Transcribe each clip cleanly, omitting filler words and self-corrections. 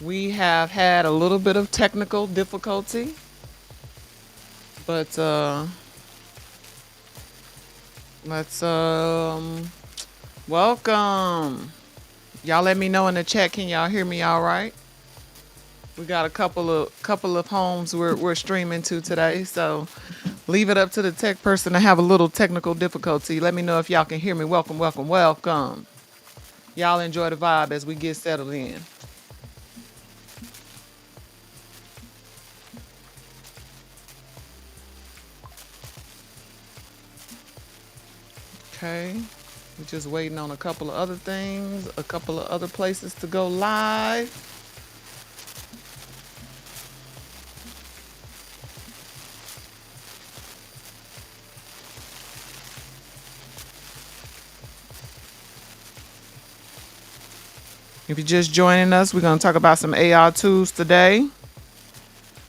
We have had a little bit of technical difficulty, but let's welcome. Y'all let me know in the chat. Can y'all hear me all right? We got a couple of homes we're streaming to today, so leave it up to the tech person to have a little technical difficulty. Let me know if y'all can hear me. Welcome, welcome, welcome. Y'all enjoy the vibe as we get settled in. Okay. We're just waiting on a couple of other things, a couple of other places to go live. If you're just joining us, we're going to talk about some AI tools today.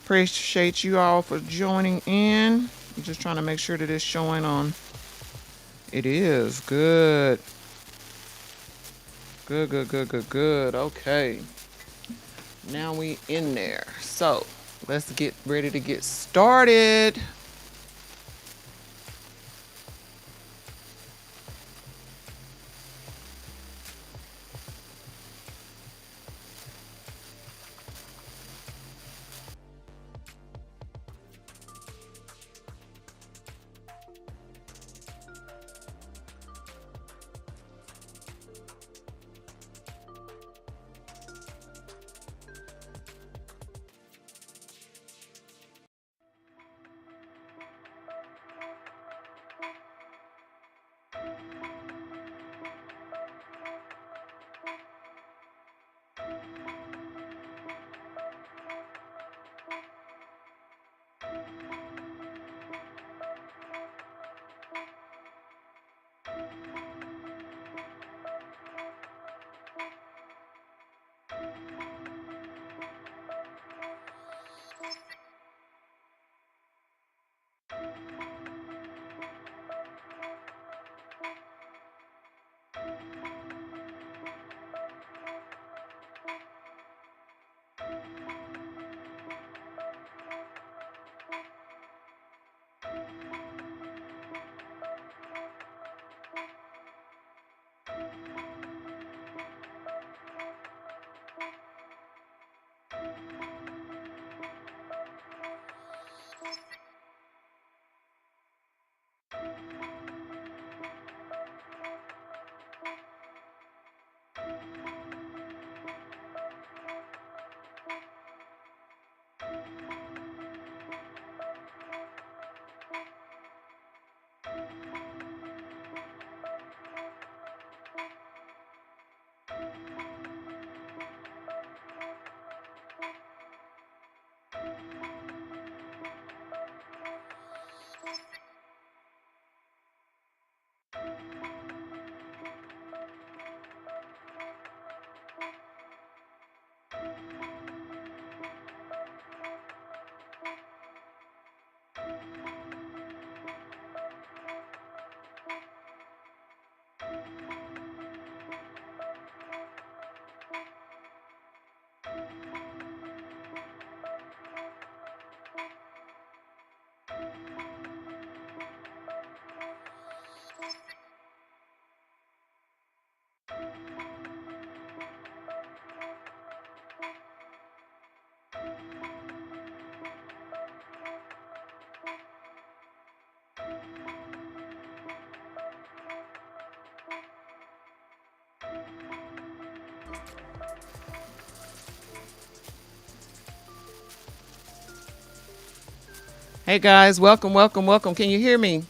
Appreciate you all for joining in. I'm just trying to make sure that it's showing on. It is. Good. Good, good, good, good, good. Okay. Now we in there. So let's get ready to get started. Hey guys, welcome, welcome, welcome. Can you hear me?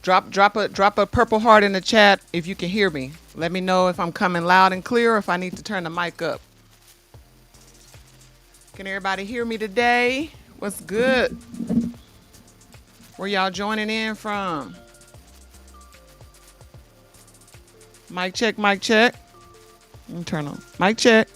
Drop a purple heart in the chat if you can hear me. Let me know if I'm coming loud and clear or if I need to turn the mic up. Can everybody hear me today? What's good? Where y'all joining in from? Mic check, mic check. Internal. Mic check.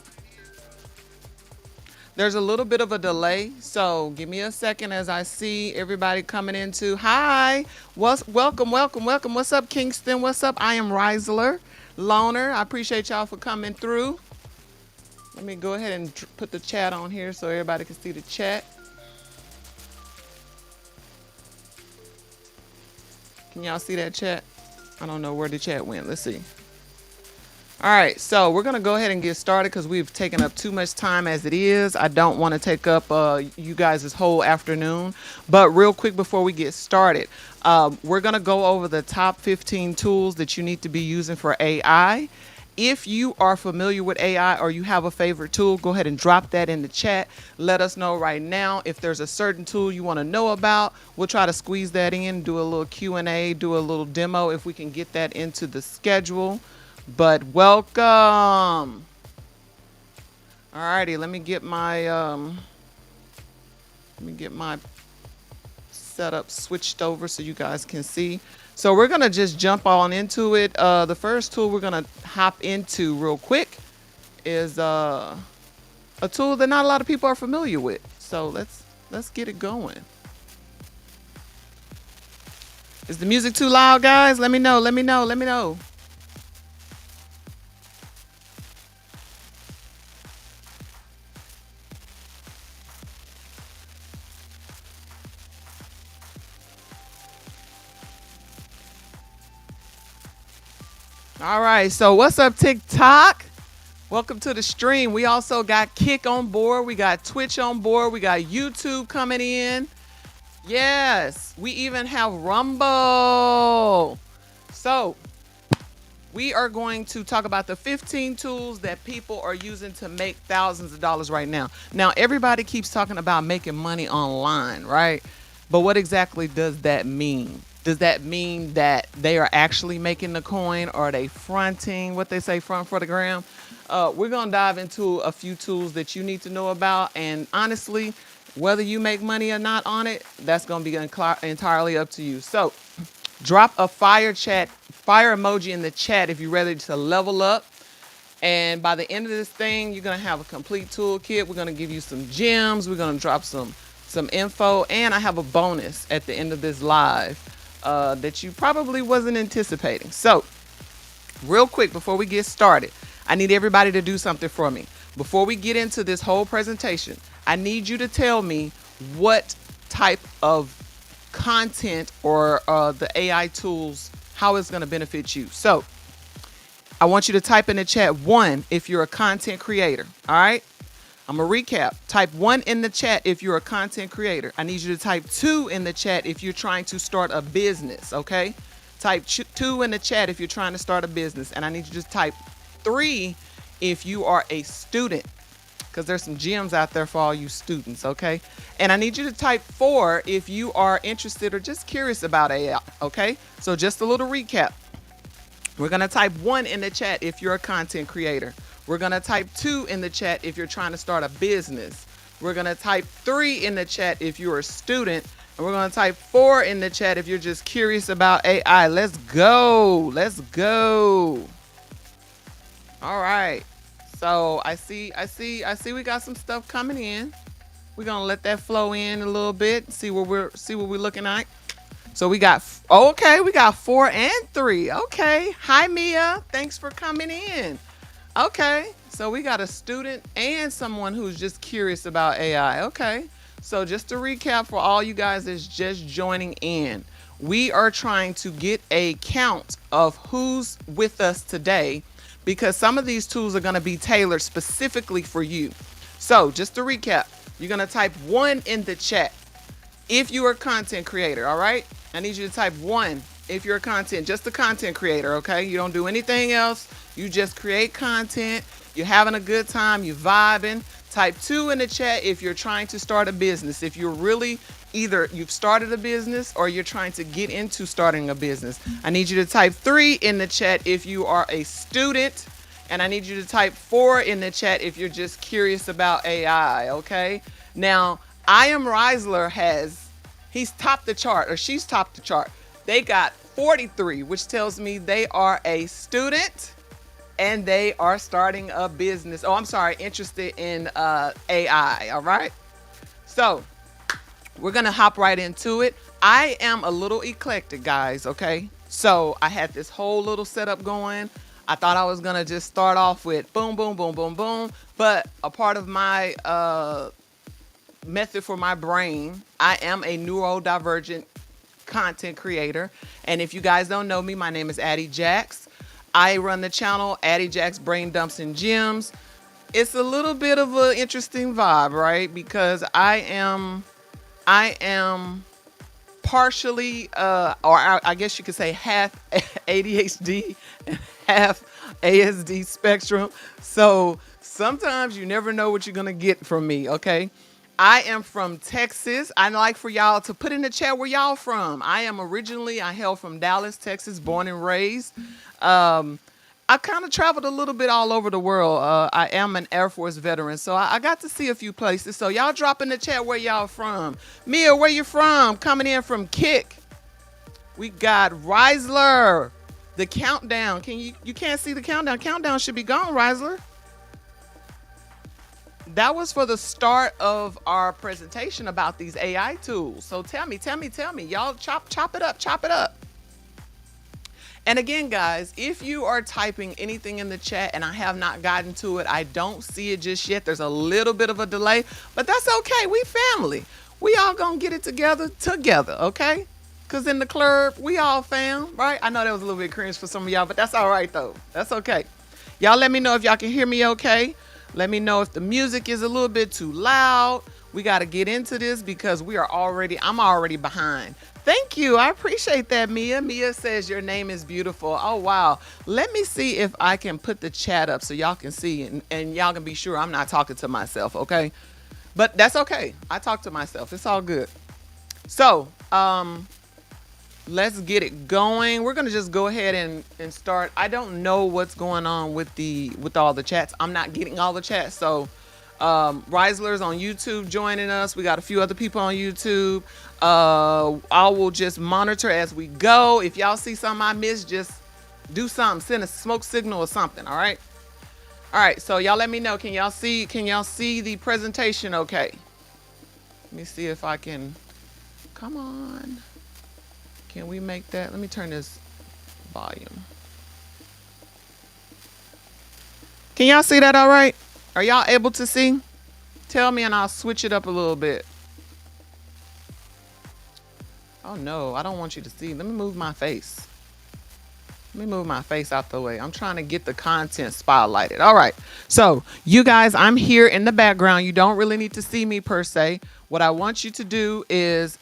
There's a little bit of a delay, so give me a second as I see everybody coming into. Hi, welcome, welcome, welcome. What's up, Kingston? What's up? I am Reisler, Loner. I appreciate y'all for coming through. Let me go ahead and put the chat on here so everybody can see the chat. Can y'all see that chat? I don't know where the chat went. Let's see. All right, so we're going to go ahead and get started because we've taken up too much time as it is. I don't want to take up you guys' whole afternoon. But real quick before we get started, we're going to go over the top 15 tools that you need to be using for AI. If you are familiar with AI or you have a favorite tool, go ahead and drop that in the chat. Let us know right now if there's a certain tool you want to know about. We'll try to squeeze that in, do a little Q&A, do a little demo if we can get that into the schedule. But welcome. Alrighty, let me get my setup switched over so you guys can see. So we're gonna just jump on into it. The first tool we're gonna hop into real quick is a tool that not a lot of people are familiar with. So let's get it going. Is the music too loud, guys? Let me know. Let me know. Let me know. All right, so what's up, TikTok? Welcome to the stream. We also got Kick on board. We got Twitch on board. We got YouTube coming in. Yes, we even have Rumble. So we are going to talk about the 15 tools that people are using to make thousands of dollars right now. Now, everybody keeps talking about making money online, right? But what exactly does that mean? Does that mean that they are actually making the coin, or are they fronting, what they say, front for the gram? We're going to dive into a few tools that you need to know about. And honestly, whether you make money or not on it, that's going to be entirely up to you. So drop a fire emoji in the chat if you're ready to level up. And by the end of this thing, you're going to have a complete toolkit. We're going to give you some gems. We're going to drop some info. And I have a bonus at the end of this live that you probably wasn't anticipating. So real quick, before we get started, I need everybody to do something for me. Before we get into this whole presentation, I need you to tell me what type of content or the AI tools, how it's going to benefit you. So I want you to type in the chat 1 if you're a content creator. All right. I'm going to recap. Type 1 in the chat if you're a content creator. I need you to type 2 in the chat if you're trying to start a business. Okay. Type 2 in the chat if you're trying to start a business. And I need you to type 3 if you are a student, because there's some gems out there for all you students, okay? And I need you to type 4 if you are interested or just curious about AI, okay? So just a little recap. We're going to type 1 in the chat if you're a content creator. We're going to type 2 in the chat if you're trying to start a business. We're going to type 3 in the chat if you're a student. And we're going to type 4 in the chat if you're just curious about AI. Let's go. Let's go. All right. So I see we got some stuff coming in. We're gonna let that flow in a little bit, see what we're looking at. So we got 4 and 3. Okay. Hi Mia. Thanks for coming in. Okay. So we got a student and someone who's just curious about AI. Okay. So just to recap for all you guys that's just joining in, we are trying to get a count of who's with us today, because some of these tools are going to be tailored specifically for you. So just to recap, you're going to type 1 in the chat if you're a content creator. All right. I need you to type 1 if you're just a content creator. Okay. You don't do anything else. You just create content. You're having a good time. You're vibing. Type 2 in the chat if you're trying to start a business. If you're really either you've started a business or you're trying to get into starting a business. I need you to type 3 in the chat if you are a student. And I need you to type 4 in the chat if you're just curious about AI. Okay. Now, I Am Reisler he's topped the chart, or she's topped the chart. They got 43, which tells me they are a student and they are starting a business. Oh, I'm sorry, interested in AI. All right. So we're going to hop right into it. I am a little eclectic, guys. Okay. So I had this whole little setup going. I thought I was gonna just start off with boom, boom, boom, boom, boom. But a part of my method for my brain, I am a neurodivergent content creator. And if you guys don't know me, my name is Addie Jax. I run the channel Addie Jax Brain Dumps and Gems. It's a little bit of an interesting vibe, right? Because I am partially, or I guess you could say half ADHD and half ASD spectrum. So sometimes you never know what you're gonna get from me. Okay. I am from Texas. I'd like for y'all to put in the chat where y'all from. I hail from Dallas, Texas, born and raised. I kind of traveled a little bit all over the world. I am an Air Force veteran, so I got to see a few places. So y'all drop in the chat where y'all from. Mia, where you from? Coming in from Kick. We got Reisler. The countdown. You can't see the countdown. Countdown should be gone, Reisler. That was for the start of our presentation about these AI tools. So tell me. Y'all chop it up. And again, guys, if you are typing anything in the chat and I have not gotten to it, I don't see it just yet. There's a little bit of a delay, but that's okay. We family. We all gonna get it together, okay? Because in the club, we all fam, right? I know that was a little bit cringe for some of y'all, but that's all right, though. That's okay. Y'all let me know if y'all can hear me okay. Let me know if the music is a little bit too loud. We got to get into this because I'm already behind. Thank you. I appreciate that, Mia. Mia says your name is beautiful. Oh, wow. Let me see if I can put the chat up so y'all can see and y'all can be sure I'm not talking to myself, okay? But that's okay. I talk to myself. It's all good. So, let's get it going. We're going to just go ahead and start. I don't know what's going on with all the chats. I'm not getting all the chats. So, Reisler's on YouTube joining us. We got a few other people on YouTube. I will just monitor as we go. If y'all see something I missed, just do something. Send a smoke signal or something. All right. All right. So y'all let me know. Can y'all see the presentation? Okay. Let me see if I can. Come on. Can we make that? Let me turn this volume. Can y'all see that all right? Are y'all able to see? Tell me and I'll switch it up a little bit. Oh no, I don't want you to see. Let me move my face. Let me move my face out the way. I'm trying to get the content spotlighted. All right. So you guys, I'm here in the background. You don't really need to see me per se. What I want you to do is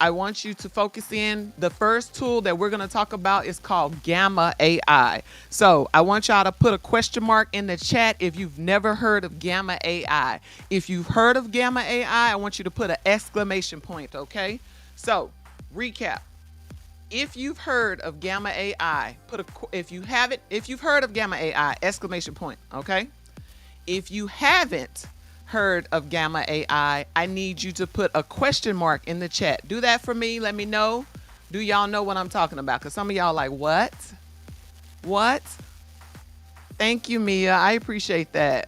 I want you to focus in. The first tool that we're going to talk about is called Gamma AI. So I want y'all to put a question mark in the chat if you've never heard of Gamma AI. If you've heard of Gamma AI, I want you to put an exclamation point, okay? So recap. If you've heard of Gamma AI, if you've heard of Gamma AI, exclamation point, okay? If you haven't heard of Gamma AI, I need you to put a question mark in the chat. Do that for me. Let me know. Do y'all know what I'm talking about? Because some of y'all like, what? What? Thank you, Mia. I appreciate that.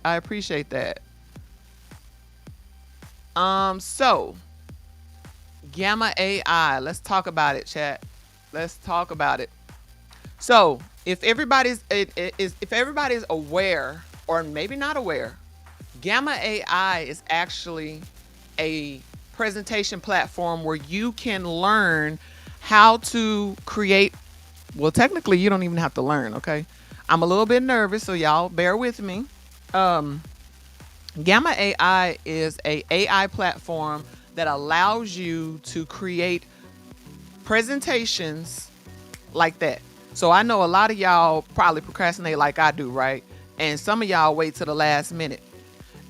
So Gamma AI. Let's talk about it, chat. Let's talk about it. So if everybody's aware, or maybe not aware, Gamma AI is actually a presentation platform where you can learn how to create. Well, technically, you don't even have to learn, okay? I'm a little bit nervous, so y'all bear with me. Gamma AI is a AI platform that allows you to create presentations like that. So I know a lot of y'all probably procrastinate like I do, right? And some of y'all wait to the last minute.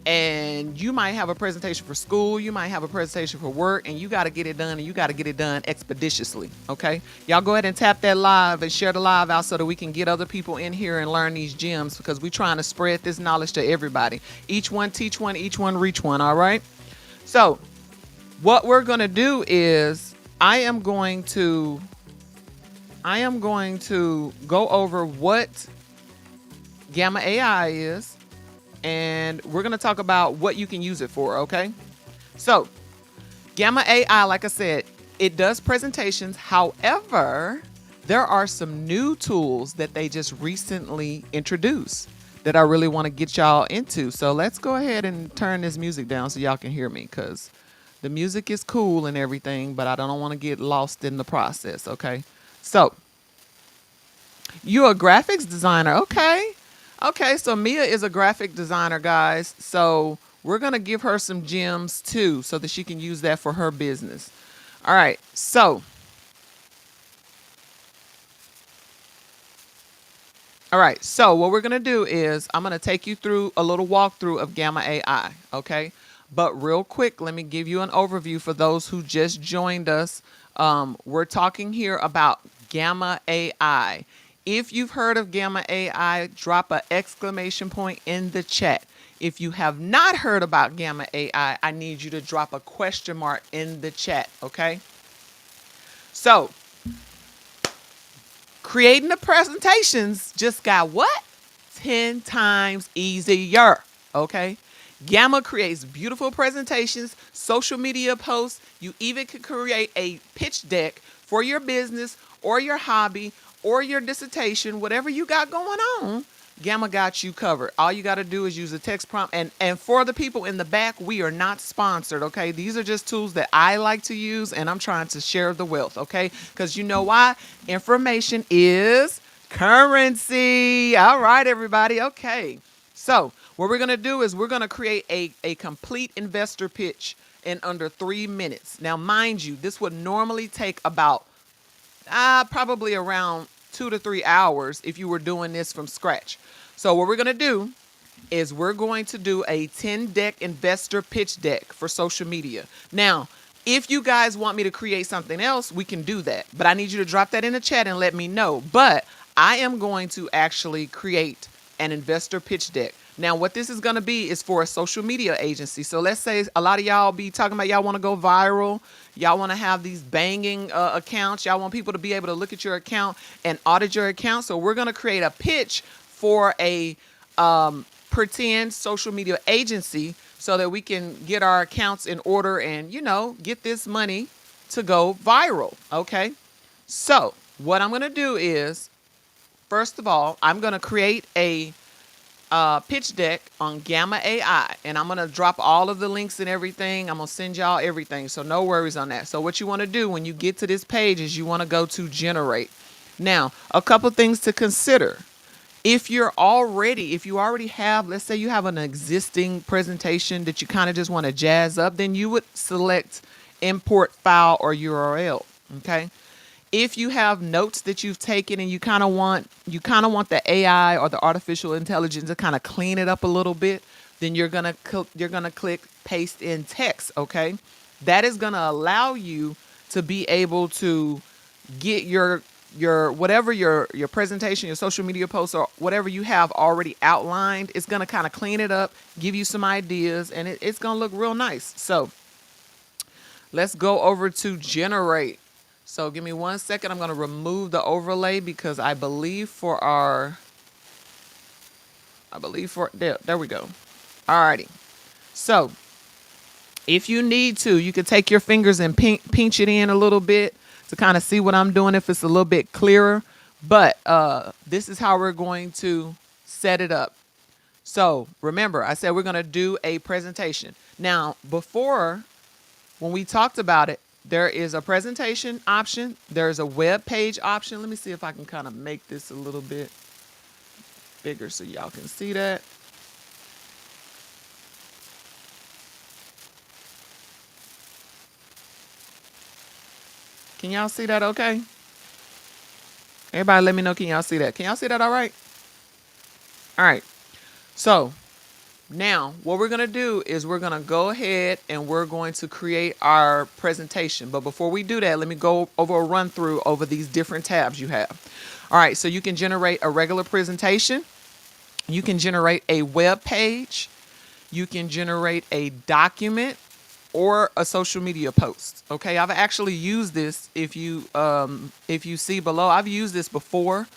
And you might have a presentation for school, you might have a presentation for work, and you got to get it done, and you got to get it done expeditiously, okay? Y'all go ahead and tap that live and share the live out so that we can get other people in here and learn these gems, because we're trying to spread this knowledge to everybody. Each one teach one, each one reach one, all right? So what we're going to do is I am going to go over what Gamma AI is, and we're going to talk about what you can use it for, okay? So Gamma AI, like I said, it does presentations. However, there are some new tools that they just recently introduced that I really want to get y'all into. So let's go ahead and turn this music down so y'all can hear me, because the music is cool and everything, but I don't want to get lost in the process, okay? So, you're a graphics designer, okay? Okay, so Mia is a graphic designer, guys. So, we're going to give her some gems too so that she can use that for her business. All right, so what we're gonna do is I'm gonna take you through a little walkthrough of Gamma AI, okay? But real quick, let me give you an overview for those who just joined us. We're talking here about Gamma AI. If you've heard of Gamma AI, drop an exclamation point in the chat. If you have not heard about Gamma AI, I need you to drop a question mark in the chat, okay? So, creating the presentations just got what? 10 times easier. Okay. Gamma creates beautiful presentations, social media posts. You even can create a pitch deck for your business or your hobby or your dissertation, whatever you got going on. Gamma got you covered. All you got to do is use a text prompt. And for the people in the back, we are not sponsored, okay? These are just tools that I like to use, and I'm trying to share the wealth, okay? Because you know why? Information is currency. All right, everybody. Okay. So what we're going to do is we're going to create a complete investor pitch in under 3 minutes. Now, mind you, this would normally take about probably around 2 to 3 hours if you were doing this from scratch. So what we're going to do is we're going to do a 10 deck investor pitch deck for social media. Now, if you guys want me to create something else, we can do that. But I need you to drop that in the chat and let me know. But I am going to actually create an investor pitch deck. Now, what this is going to be is for a social media agency. So let's say a lot of y'all be talking about y'all want to go viral. Y'all want to have these banging accounts. Y'all want people to be able to look at your account and audit your account. So we're going to create a pitch for a pretend social media agency so that we can get our accounts in order and, get this money to go viral. Okay. So what I'm going to do is, first of all, I'm going to create a pitch deck on Gamma AI, and I'm going to drop all of the links and everything. I'm going to send y'all everything. So no worries on that. So what you want to do when you get to this page is you want to go to generate. Now, a couple things to consider. If you already have, let's say you have an existing presentation that you kind of just want to jazz up, then you would select import file or URL. Okay. If you have notes that you've taken and you kind of want the AI or the artificial intelligence to kind of clean it up a little bit, then you're gonna click paste in text. Okay, that is gonna allow you to be able to get your whatever your presentation, your social media posts, or whatever you have already outlined. It's gonna kind of clean it up, give you some ideas, and it's gonna look real nice. So let's go over to generate. So give me 1 second. I'm going to remove the overlay because I believe there we go. Alrighty. So if you need to, you can take your fingers and pinch it in a little bit to kind of see what I'm doing if it's a little bit clearer. But this is how we're going to set it up. So remember, I said we're going to do a presentation. Now, before, when we talked about it, there is a presentation option. There's a web page option. Let me see if I can kind of make this a little bit bigger so y'all can see that. Can y'all see that okay? Everybody let me know, can y'all see that? Can y'all see that all right? All right. So now, what we're going to do is we're going to go ahead and we're going to create our presentation. But before we do that, let me go over a run through over these different tabs you have. All right, so you can generate a regular presentation. You can generate a web page. You can generate a document or a social media post. Okay, I've actually used this. If you see below, I've used this before.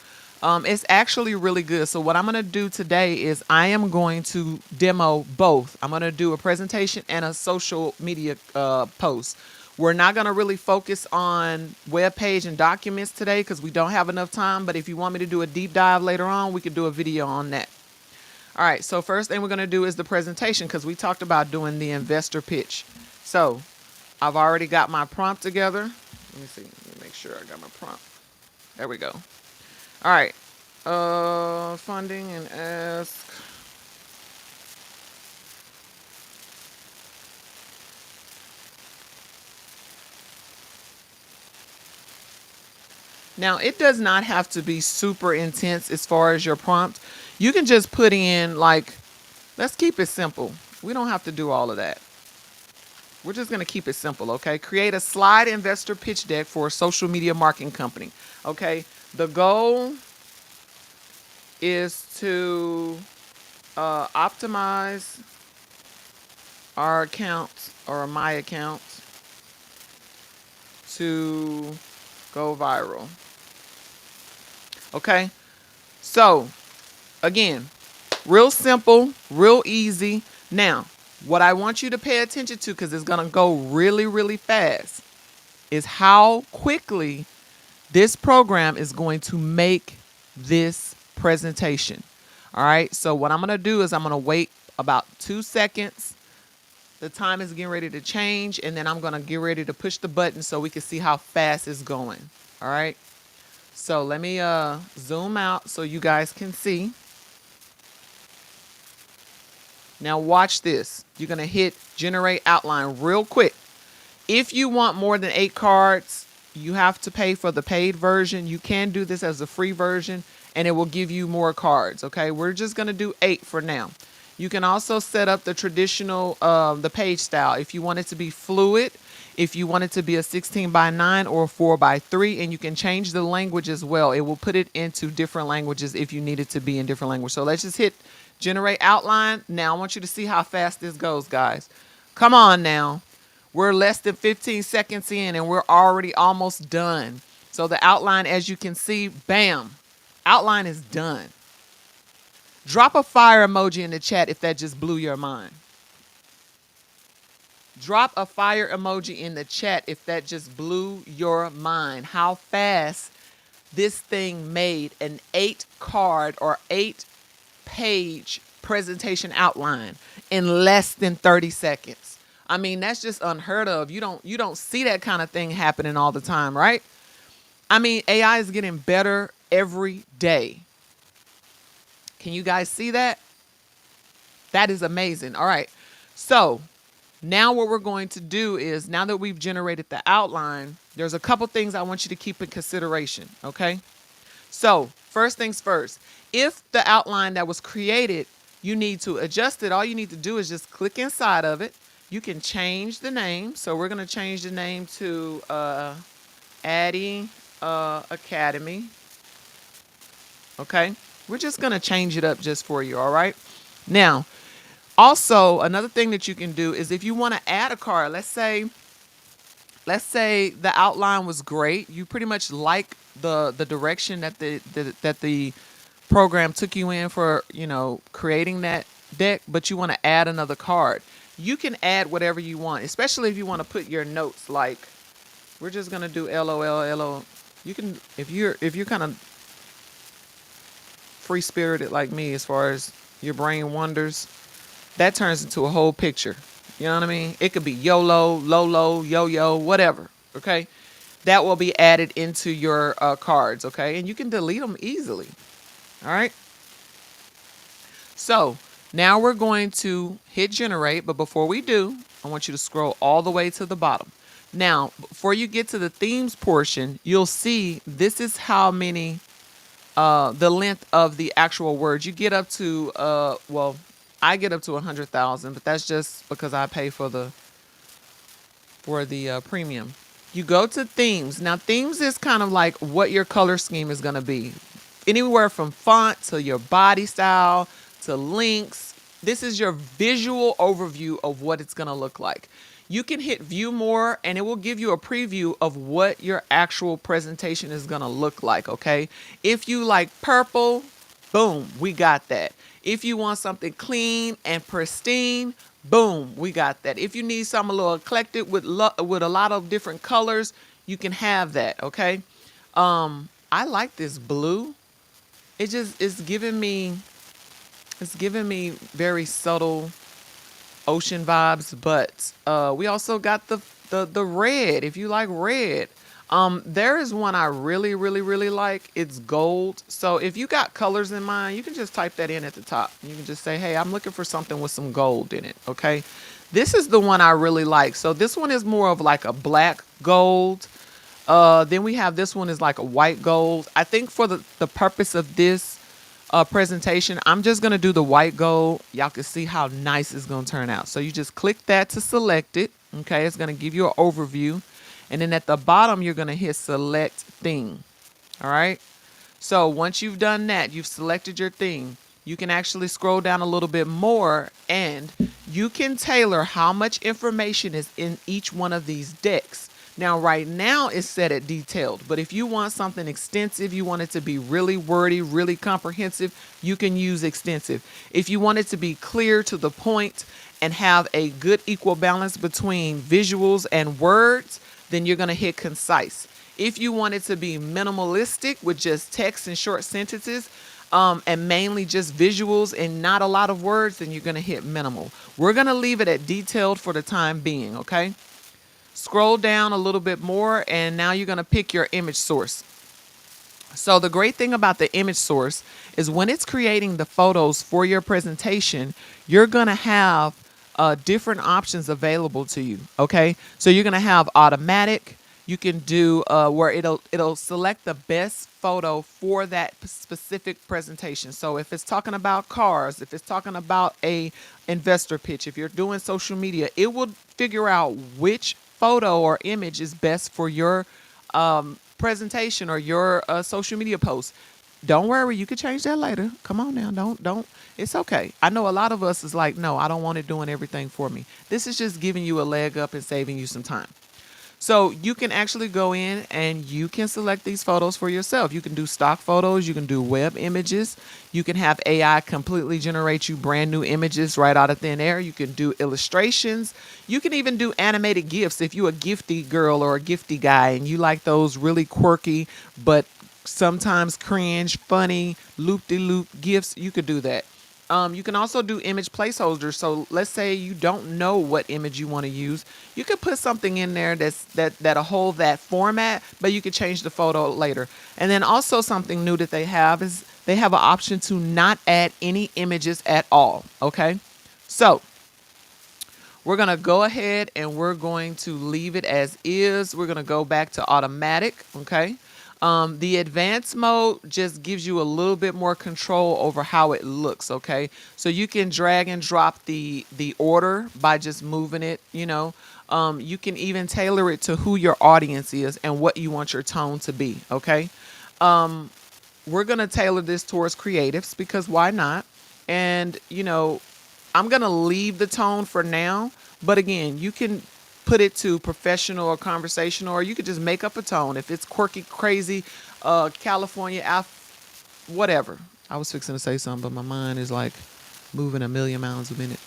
It's actually really good. So what I'm going to do today is I am going to demo both. I'm going to do a presentation and a social media post. We're not going to really focus on web page and documents today because we don't have enough time. But if you want me to do a deep dive later on, we could do a video on that. All right, so first thing we're going to do is the presentation because we talked about doing the investor pitch. So I've already got my prompt together. Let me see. Let me make sure I got my prompt. There we go. All right. Funding and ask. Now, it does not have to be super intense as far as your prompt. You can just put in, like, let's keep it simple. We don't have to do all of that. We're just going to keep it simple, okay? Create a slide investor pitch deck for a social media marketing company, okay? The goal is to optimize our account or my account to go viral. Okay, so again, real simple, real easy. Now, what I want you to pay attention to, because it's going to go really, really fast, is how quickly this program is going to make this presentation. All right, so what I'm going to do is I'm going to wait about 2 seconds. The time is getting ready to change, and then I'm going to get ready to push the button so we can see how fast it's going. All right. So let me zoom out so you guys can see. Now watch this. You're going to hit generate outline real quick. If you want more than 8 cards, you have to pay for the paid version. You can do this as a free version and it will give you more cards. Okay, we're just going to do 8 for now. You can also set up the traditional, the page style if you want it to be fluid. If you want it to be a 16:9 or a 4:3, and you can change the language as well. It will put it into different languages if you need it to be in different language. So let's just hit generate outline. Now I want you to see how fast this goes, guys. Come on now. We're less than 15 seconds in and we're already almost done. So the outline, as you can see, bam, outline is done. Drop a fire emoji in the chat if that just blew your mind. Drop a fire emoji in the chat if that just blew your mind. How fast this thing made an 8-card or 8-page presentation outline in less than 30 seconds. I mean, that's just unheard of. You don't see that kind of thing happening all the time, right? I mean, AI is getting better every day. Can you guys see that? That is amazing. All right. So now what we're going to do is, now that we've generated the outline, there's a couple things I want you to keep in consideration, okay? So first things first, if the outline that was created, you need to adjust it, all you need to do is just click inside of it. You can change the name. So we're going to change the name to Addie Academy, okay? We're just going to change it up just for you, all right? Now, also, another thing that you can do is if you want to add a card, let's say the outline was great. You pretty much like the direction that the program took you in for, you know, creating that deck, but you want to add another card. You can add whatever you want, especially if you want to put your notes, like we're just going to do LOL. You can, if you're kind of free-spirited like me as far as your brain wanders, that turns into a whole picture. You know what I mean? It could be YOLO, LOLO, yo-yo, whatever, okay? That will be added into your cards, okay? And you can delete them easily, all right? So now we're going to hit generate, but before we do, I want you to scroll all the way to the bottom. Now, before you get to the themes portion, you'll see this is how many, the length of the actual words. You get up to, well, I get up to 100,000, but that's just because I pay for the premium. You go to themes. Now, themes is kind of like what your color scheme is going to be. Anywhere from font to your body style to links. This is your visual overview of what it's going to look like. You can hit view more and it will give you a preview of what your actual presentation is going to look like, okay? If you like purple, boom, we got that. If you want something clean and pristine, Boom, we got that. If you need some a little eclectic with with a lot of different colors, you can have that. Okay. I like this blue. It just it's giving me very subtle ocean vibes, but we also got the red. If you like red, there is one I really really really like. It's gold. So if you got colors in mind, you can just type that in at the top. You can just say, "Hey, I'm looking for something with some gold in it." Okay, this is the one I really like. So this one is more of like a black gold. Then we have this one is like a white gold. I think for the purpose of this presentation, I'm just going to do the white gold. Y'all can see how nice it's going to turn out. So you just click that to select it. Okay, it's going to give you an overview. And then at the bottom, you're going to hit select theme. All right. So once you've done that, you've selected your theme. You can actually scroll down a little bit more and you can tailor how much information is in each one of these decks. Now, right now it's set at detailed, but if you want something extensive, you want it to be really wordy, really comprehensive, you can use extensive. If you want it to be clear to the point and have a good equal balance between visuals and words, then you're going to hit concise. If you want it to be minimalistic with just text and short sentences, and mainly just visuals and not a lot of words, then you're going to hit minimal. We're going to leave it at detailed for the time being, okay? Scroll down a little bit more, and now you're going to pick your image source. So the great thing about the image source is when it's creating the photos for your presentation, you're going to have different options available to you. Okay, so you're going to have automatic. You can do where it'll select the best photo for that specific presentation. So if it's talking about cars, if it's talking about a investor pitch, if you're doing social media, it will figure out which photo or image is best for your presentation or your social media post. Don't worry, you can change that later. Come on now, don't. It's okay. I know a lot of us is like, no, I don't want it doing everything for me. This is just giving you a leg up and saving you some time. So you can actually go in and you can select these photos for yourself. You can do stock photos. You can do web images. You can have AI completely generate you brand new images right out of thin air. You can do illustrations. You can even do animated GIFs if you're a gifty girl or a gifty guy and you like those really quirky but sometimes cringe, funny, loop-de-loop GIFs. You could do that. You can also do image placeholders. So let's say you don't know what image you want to use. You could put something in there that'll hold that format, but you could change the photo later. And then also something new that they have is they have an option to not add any images at all. Okay. So we're going to go ahead and we're going to leave it as is. We're going to go back to automatic. Okay. The advanced mode just gives you a little bit more control over how it looks. Okay. So you can drag and drop the order by just moving it, you know. You can even tailor it to who your audience is and what you want your tone to be. Okay. We're going to tailor this towards creatives because why not? And, you know, I'm going to leave the tone for now. But again, you can put it to professional or conversational, or you could just make up a tone. If it's quirky, crazy, California, whatever. I was fixing to say something, but my mind is like moving a million miles a minute.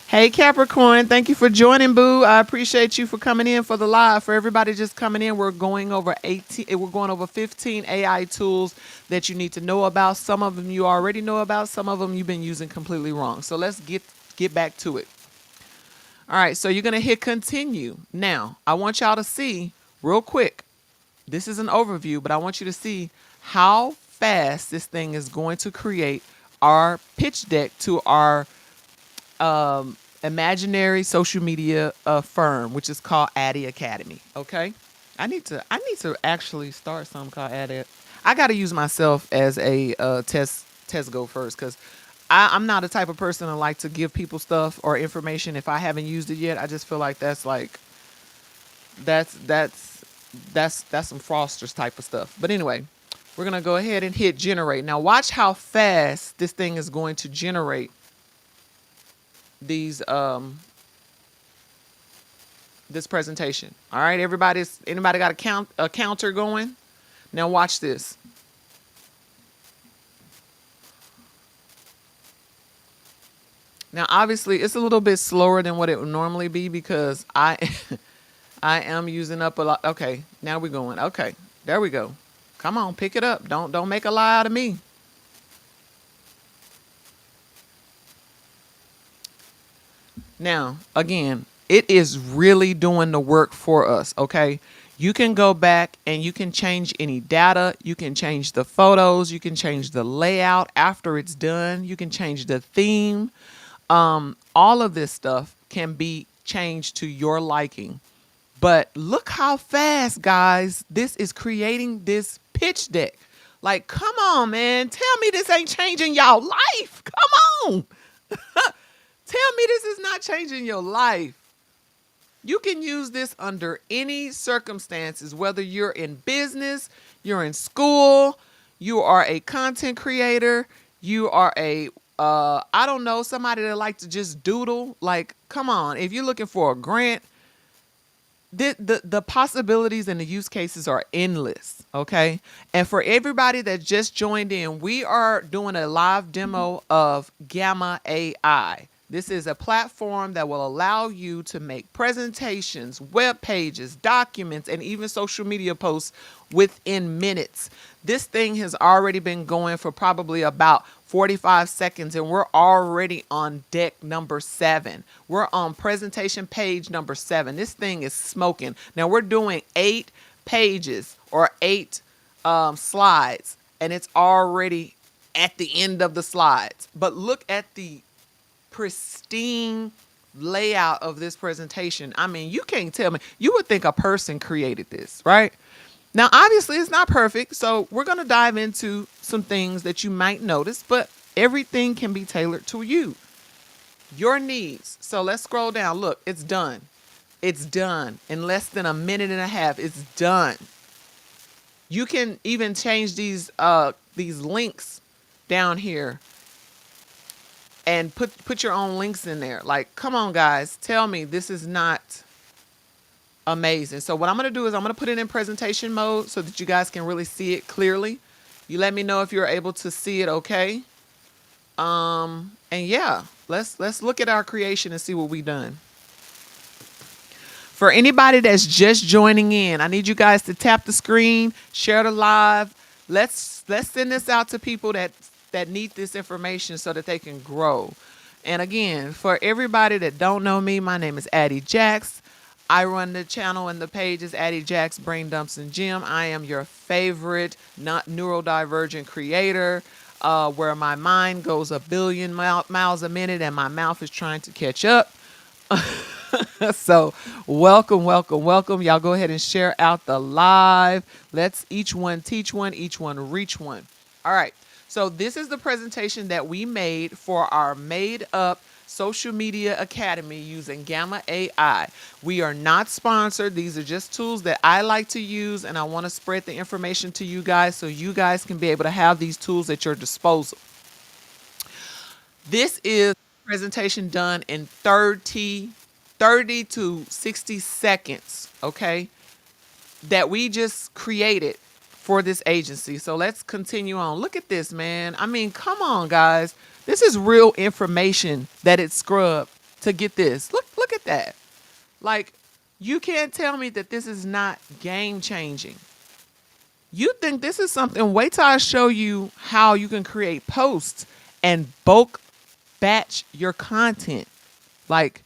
Hey Capricorn, thank you for joining, boo. I appreciate you for coming in for the live. For everybody just coming in, we're going over 15 AI tools that you need to know about. Some of them you already know about, some of them you've been using completely wrong. So let's get back to it. All right, so you're going to hit continue. Now, I want y'all to see real quick. This is an overview, but I want you to see how fast this thing is going to create our pitch deck to our imaginary social media firm, which is called Addy Academy. Okay, I need to actually start something called Addy. I got to use myself as a test go first because I'm not a type of person to like to give people stuff or information if I haven't used it yet. I just feel like that's some Frosters type of stuff. But anyway, we're gonna go ahead and hit generate. Now watch how fast this thing is going to generate these this presentation. All right, anybody got a counter going? Now watch this. Now, obviously, it's a little bit slower than what it would normally be because I I am using up a lot. Okay, now we're going. Okay, there we go. Come on, pick it up. Don't make a lie out of me. Now, again, it is really doing the work for us, okay? You can go back and you can change any data. You can change the photos. You can change the layout after it's done. You can change the theme. All of this stuff can be changed to your liking. But look how fast, guys, this is creating this pitch deck. Like, come on, man. Tell me this ain't changing y'all life. Come on. Tell me this is not changing your life. You can use this under any circumstances, whether you're in business, you're in school, you are a content creator, you are a I don't know, somebody that like to just doodle. Like, come on, if you're looking for a grant, the possibilities and the use cases are endless. Okay, and for everybody that just joined in, we are doing a live demo of Gamma AI. This is a platform that will allow you to make presentations, web pages, documents, and even social media posts within minutes. This thing has already been going for probably about 45 seconds, and we're already on deck number 7. We're on presentation page number 7. This thing is smoking. Now we're doing 8 pages or 8 slides, and it's already at the end of the slides. But look at the pristine layout of this presentation. I mean, you can't tell me. You would think a person created this, right? Now, obviously, it's not perfect, so we're going to dive into some things that you might notice, but everything can be tailored to you, your needs. So let's scroll down. Look, it's done. It's done in less than a minute and a half. It's done. You can even change these links down here and put your own links in there. Like, come on, guys, tell me this is not amazing. So what I'm going to do is I'm going to put it in presentation mode so that you guys can really see it clearly. You let me know if you're able to see it okay. And yeah, let's look at our creation and see what we've done. For anybody that's just joining in, I need you guys to tap the screen, share the live. Let's send this out to people that need this information so that they can grow. And again, for everybody that don't know me, my name is Addie Jax. I run the channel and the page is Addie Jax Brain Dumps and Gym. I am your favorite not neurodivergent creator, where my mind goes a billion miles a minute and my mouth is trying to catch up. So welcome, welcome, welcome. Y'all go ahead and share out the live. Let's each one teach one, each one reach one. All right. So this is the presentation that we made for our made up social media academy using Gamma AI. We are not sponsored. These are just tools that I like to use, and I want to spread the information to you guys so you guys can be able to have these tools at your disposal. This is a presentation done in 30 to 60 seconds, okay, that we just created for this agency. So let's continue on. Look at this, man. I mean, come on, guys. This is real information that it scrubbed to get this. Look at that. Like, you can't tell me that this is not game changing. You think this is something? Wait till I show you how you can create posts and bulk batch your content. Like,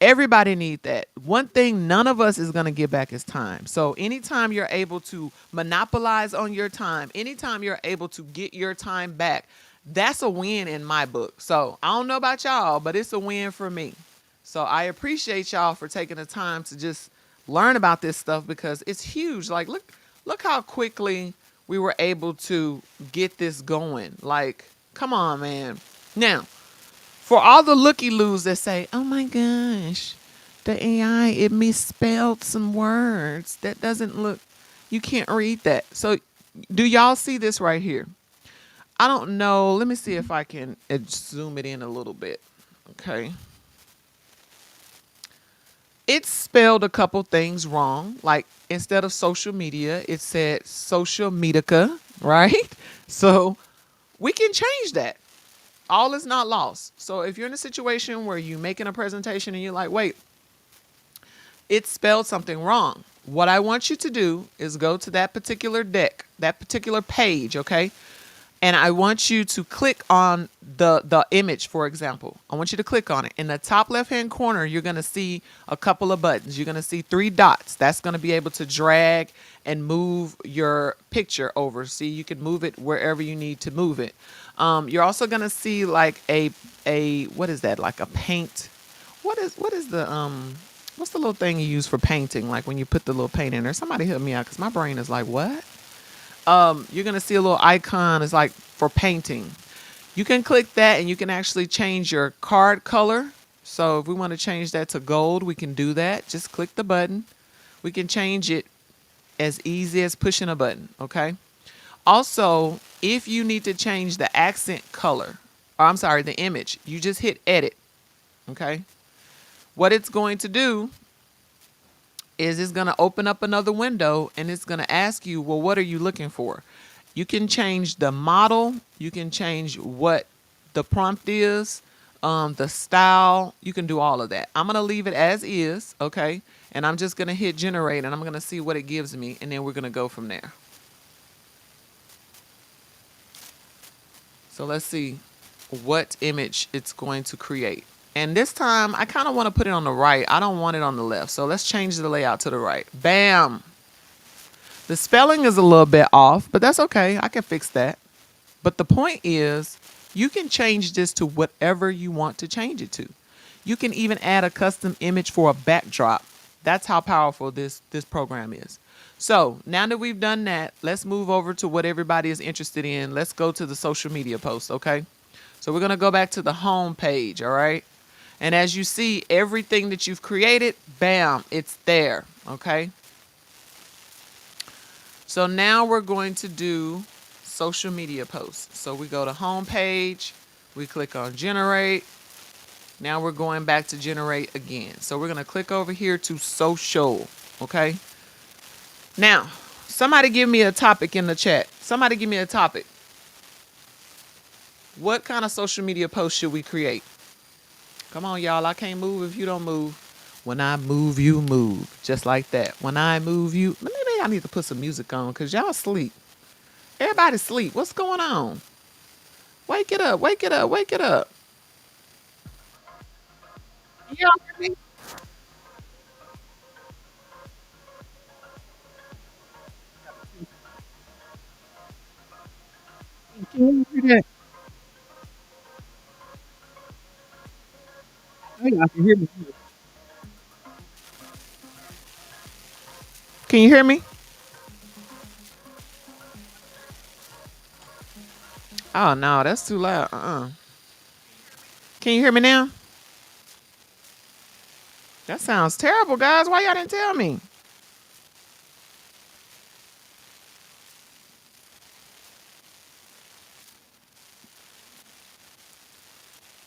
everybody need that. One thing none of us is going to get back is time. So anytime you're able to monopolize on your time, anytime you're able to get your time back, that's a win in my book. So I don't know about y'all, but it's a win for me. So I appreciate y'all for taking the time to just learn about this stuff because it's huge. Like, look how quickly we were able to get this going. Like, come on, man. Now, for all the looky-loos that say, oh my gosh, the AI, it misspelled some words. That doesn't look, you can't read that. So do y'all see this right here? I don't know. Let me see if I can zoom it in a little bit. Okay. It spelled a couple things wrong. Like, instead of social media, it said social medica, right? So we can change that. all is not lost. So if you're in a situation where you're making a presentation and you're like, wait, it spelled something wrong. What I want you to do is go to that particular deck, that particular page, okay? And I want you to click on the image, for example. I want you to click on it. In the top left-hand corner, you're going to see a couple of buttons. You're going to see 3 dots. That's going to be able to drag and move your picture over. See, you can move it wherever you need to move it. You're also going to see like a what is that? Like a paint. What is what's the little thing you use for painting? Like when you put the little paint in there. Somebody help me out because my brain is like, what? You're gonna see a little icon. It's like for painting. You can click that and you can actually change your card color. So if we want to change that to gold, we can do that. Just click the button. We can change it as easy as pushing a button, okay? Also, if you need to change the accent color, or I'm sorry, the image, you just hit edit, okay? What it's going to do is it's going to open up another window and it's going to ask you, well, what are you looking for? You can change the model. You can change what the prompt is, the style. You can do all of that. I'm going to leave it as is, okay? And I'm just going to hit generate and I'm going to see what it gives me. And then we're going to go from there. So let's see what image it's going to create. And this time, I kind of want to put it on the right. I don't want it on the left. So let's change the layout to the right. Bam. The spelling is a little bit off, but that's okay. I can fix that. But the point is, you can change this to whatever you want to change it to. You can even add a custom image for a backdrop. That's how powerful this program is. So now that we've done that, let's move over to what everybody is interested in. Let's go to the social media post, okay? So we're going to go back to the home page, all right? And as you see, everything that you've created, bam, it's there, okay? So now we're going to do social media posts. So we go to home page, we click on generate. Now we're going back to generate again. So we're going to click over here to social, okay? Now, somebody give me a topic in the chat. Somebody give me a topic. What kind of social media post should we create? Come on, y'all. I can't move if you don't move. When I move, you move. Just like that. When I move, you... Maybe I need to put some music on because y'all sleep. Everybody sleep. What's going on? Wake it up. Wake it up. Wake it up. Y'all hear me? Can you hear that? Oh, y'all can hear me. Can you hear me? Oh, no. That's too loud. Can you hear me now? That sounds terrible, guys. Why y'all didn't tell me?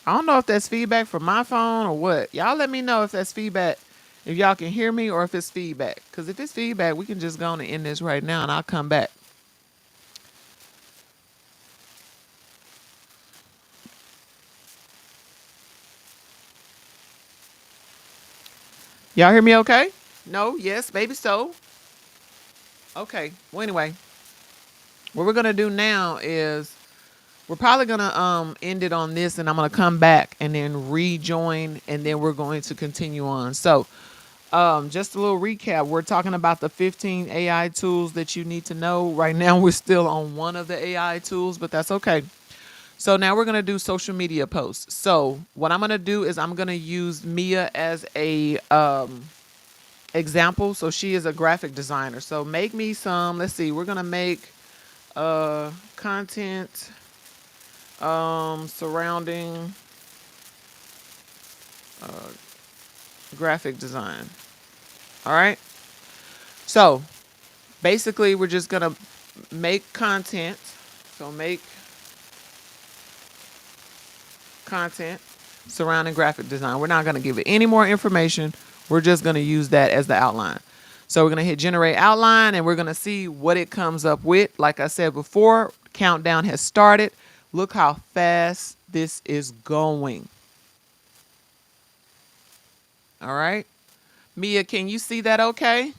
I don't know if that's feedback from my phone or what. Y'all let me know if that's feedback, if y'all can hear me or if it's feedback. Because if it's feedback, we can just go on and end this right now and I'll come back. Y'all hear me okay? No? Yes? Maybe so? Okay. Well, anyway, what we're going to do now is we're probably going to end it on this and I'm going to come back and then rejoin and then we're going to continue on. So just a little recap. We're talking about the 15 AI tools that you need to know. Right now, we're still on one of the AI tools, but that's okay. So now we're going to do social media posts. So what I'm going to do is I'm going to use Mia as a example. So she is a graphic designer. So make me some, let's see, we're going to make content surrounding graphic design. All right. So basically, we're just going to make content. So make content surrounding graphic design. We're not going to give it any more information. We're just going to use that as the outline. So we're going to hit generate outline and we're going to see what it comes up with. Like I said before, countdown has started. Look how fast this is going. All right. Mia, can you see that okay?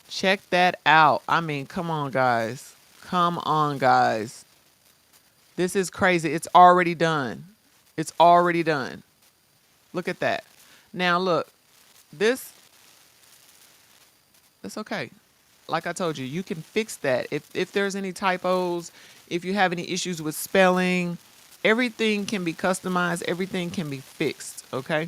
Check that out. I mean, come on, guys. Come on, guys. This is crazy. It's already done. It's already done. Look at that. Now, look, this, it's okay. Like I told you, you can fix that. If there's any typos, if you have any issues with spelling, everything can be customized, everything can be fixed, okay?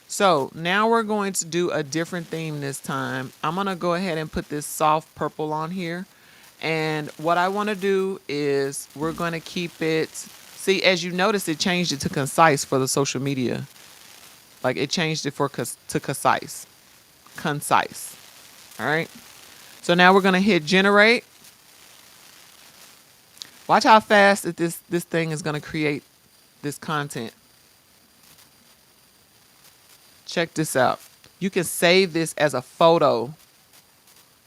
So now we're going to do a different theme this time. I'm going to go ahead and put this soft purple on here. And what I want to do is we're going to keep it. See, as you notice, it changed it to concise for the social media. Like it changed it to concise. Concise. All right. So now we're going to hit generate. Watch how fast that this thing is going to create this content. Check this out. You can save this as a photo.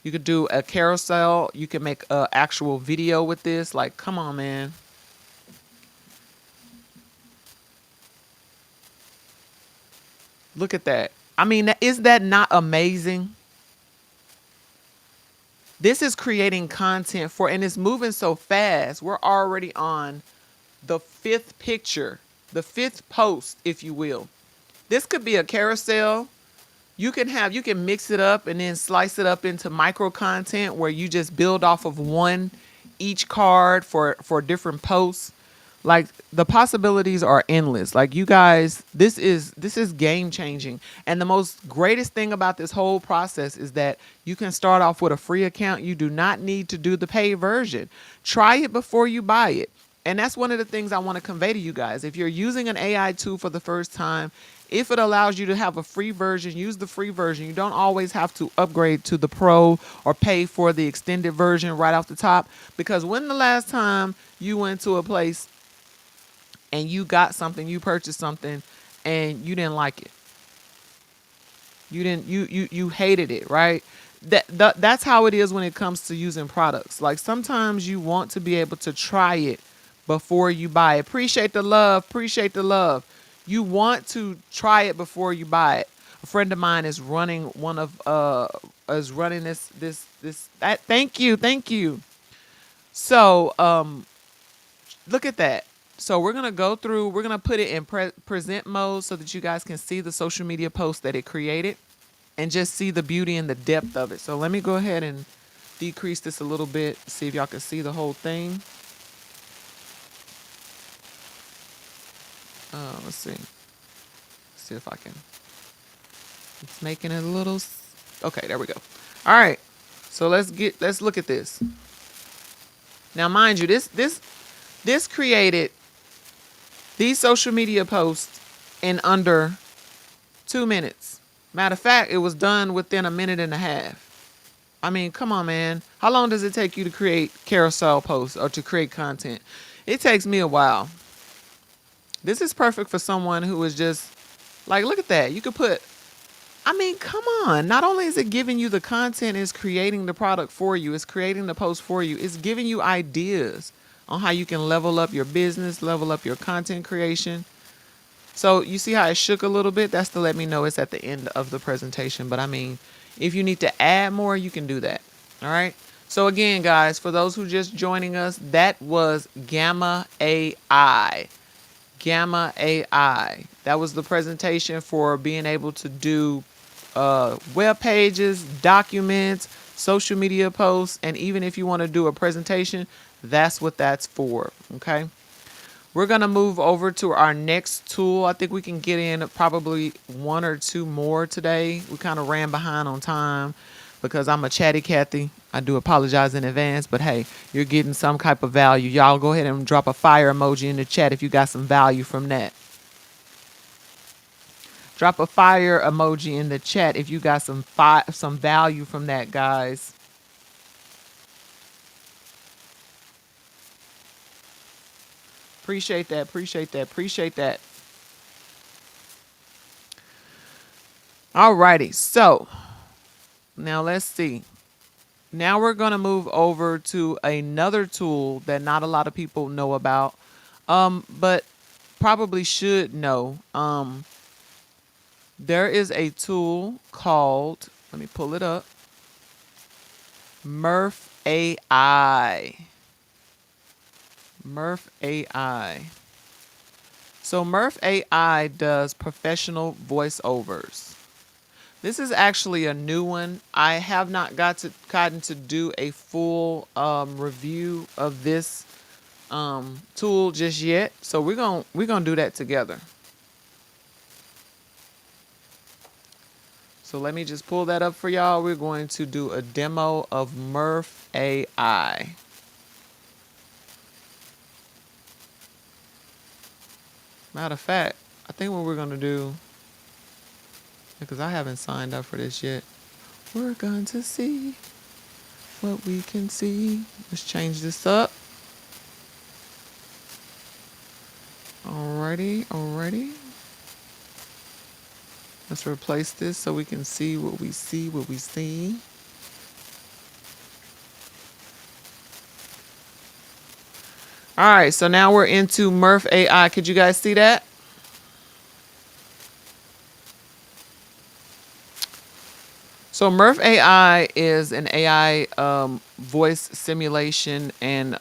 You could do a carousel. You can make an actual video with this. Like, come on, man. Look at that. I mean, is that not amazing? This is creating content for, and it's moving so fast. We're already on the fifth picture, the fifth post, if you will. This could be a carousel. You can mix it up and then slice it up into micro content where you just build off of one each card for different posts. Like the possibilities are endless. Like you guys, this is game changing. And the most greatest thing about this whole process is that you can start off with a free account. You do not need to do the paid version. Try it before you buy it. And that's one of the things I want to convey to you guys. If you're using an AI tool for the first time, if it allows you to have a free version, use the free version. You don't always have to upgrade to the pro or pay for the extended version right off the top. Because when the last time you went to a place and you got something, you purchased something and you didn't like it? You hated it, right? That's how it is when it comes to using products. Like sometimes you want to be able to try it before you buy it. Appreciate the love. Appreciate the love. You want to try it before you buy it. A friend of mine is running this. Thank you. So look at that. So we're gonna go through. We're gonna put it in present mode so that you guys can see the social media post that it created, and just see the beauty and the depth of it. So let me go ahead and decrease this a little bit. See if y'all can see the whole thing. Let's see. See if I can. It's making it a little. Okay, there we go. All right. So let's look at this. Now, mind you, this created these social media posts in under 2 minutes. Matter of fact, it was done within a minute and a half. I mean, come on, man. How long does it take you to create carousel posts or to create content? It takes me a while. This is perfect for someone who is just like, look at that. You could put, I mean, come on. Not only is it giving you the content, it's creating the product for you. It's creating the post for you. It's giving you ideas on how you can level up your business, level up your content creation. So you see how it shook a little bit? That's to let me know it's at the end of the presentation. But I mean, if you need to add more, you can do that. All right. So again, guys, for those who just joining us, that was Gamma AI. Gamma AI. That was the presentation for being able to do web pages, documents, social media posts, and even if you want to do a presentation, that's what that's for. Okay. We're going to move over to our next tool. I think we can get in probably one or two more today. We kind of ran behind on time because I'm a chatty Cathy. I do apologize in advance, but hey, you're getting some type of value. Y'all go ahead and drop a fire emoji in the chat if you got some value from that. Drop a fire emoji in the chat if you got some value from that, guys. Appreciate that. Appreciate that. Appreciate that. All righty. So now let's see. Now we're going to move over to another tool that not a lot of people know about, but probably should know. There is a tool called, let me pull it up, Murph AI. Murph AI. So Murph AI does professional voiceovers. This is actually a new one. I have not gotten to do a full review of this tool just yet. So we're gonna do that together. So let me just pull that up for y'all. We're going to do a demo of Murph AI. Matter of fact, I think what we're gonna do, because I haven't signed up for this yet. We're going to see what we can see. Let's change this up. Alrighty. Let's replace this so we can see what we see. All right, so now we're into Murph AI. Could you guys see that? So Murph AI is an AI voice simulation and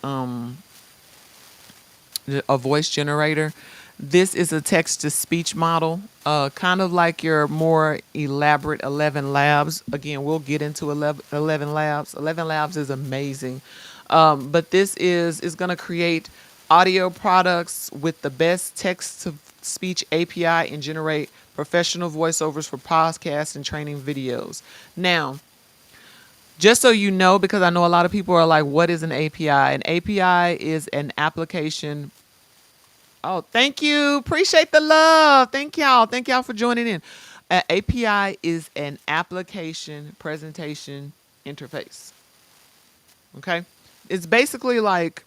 a voice generator. This is a text to speech model, kind of like your more elaborate 11 Labs. Again, we'll get into 11 Labs. 11 Labs is amazing. But this is going to create audio products with the best text to speech API and generate professional voiceovers for podcasts and training videos. Now, just so you know, because I know a lot of people are like, what is an API? An API is an application. Oh, thank you. Appreciate the love. Thank y'all. Thank y'all for joining in. An API is an application presentation interface. Okay? It's basically like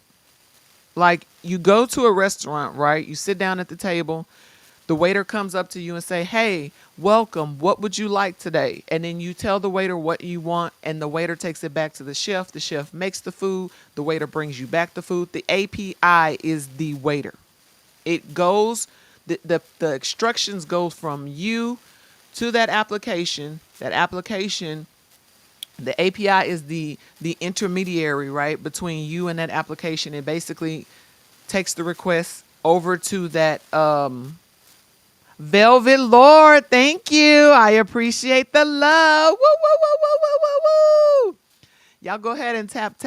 you go to a restaurant, right? You sit down at the table. The waiter comes up to you and say, "Hey, welcome. What would you like today?" And then you tell the waiter what you want, and the waiter takes it back to the chef. The chef makes the food. The waiter brings you back the food. The API is the waiter. It goes, the instructions go from you to that application. That application, the API is the intermediary, right, between you and that application. It basically takes the request over to that Velvet Lord. Thank you. I appreciate the love. Woo, woo, woo, woo, woo, woo, woo. Y'all go ahead and tap,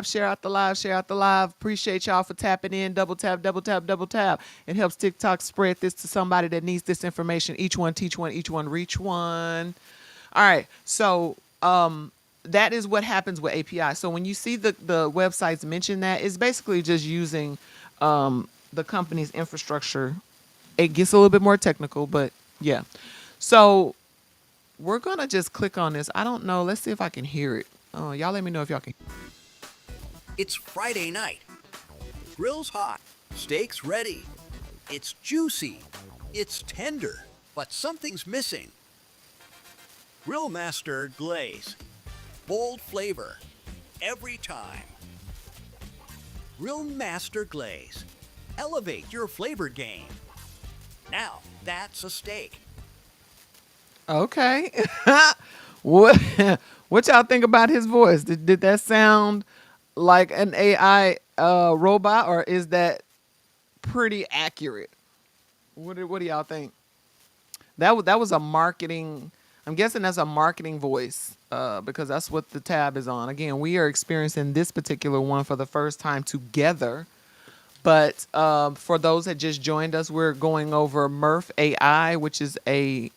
share out the live. Appreciate y'all for tapping in. Double tap, double tap, double tap. It helps TikTok spread this to somebody that needs this information. Each one, teach one, each one, reach one. All right. So that is what happens with API. So when you see the websites mention that, it's basically just using the company's infrastructure. It gets a little bit more technical, but yeah. So we're going to just click on this. I don't know. Let's see if I can hear it. Oh, y'all let me know if y'all can. It's Friday night. Grill's hot. Steak's ready. It's juicy. It's tender. But something's missing. Grill Master Glaze. Bold flavor. Every time. Grill Master Glaze. Elevate your flavor game. Now, that's a steak. Okay. what what y'all think about his voice? Did that sound like an AI robot, or is that pretty accurate? What do y'all think? That was a marketing. I'm guessing that's a marketing voice because that's what the tab is on. Again, we are experiencing this particular one for the first time together. But for those that just joined us, we're going over Murph AI, which is a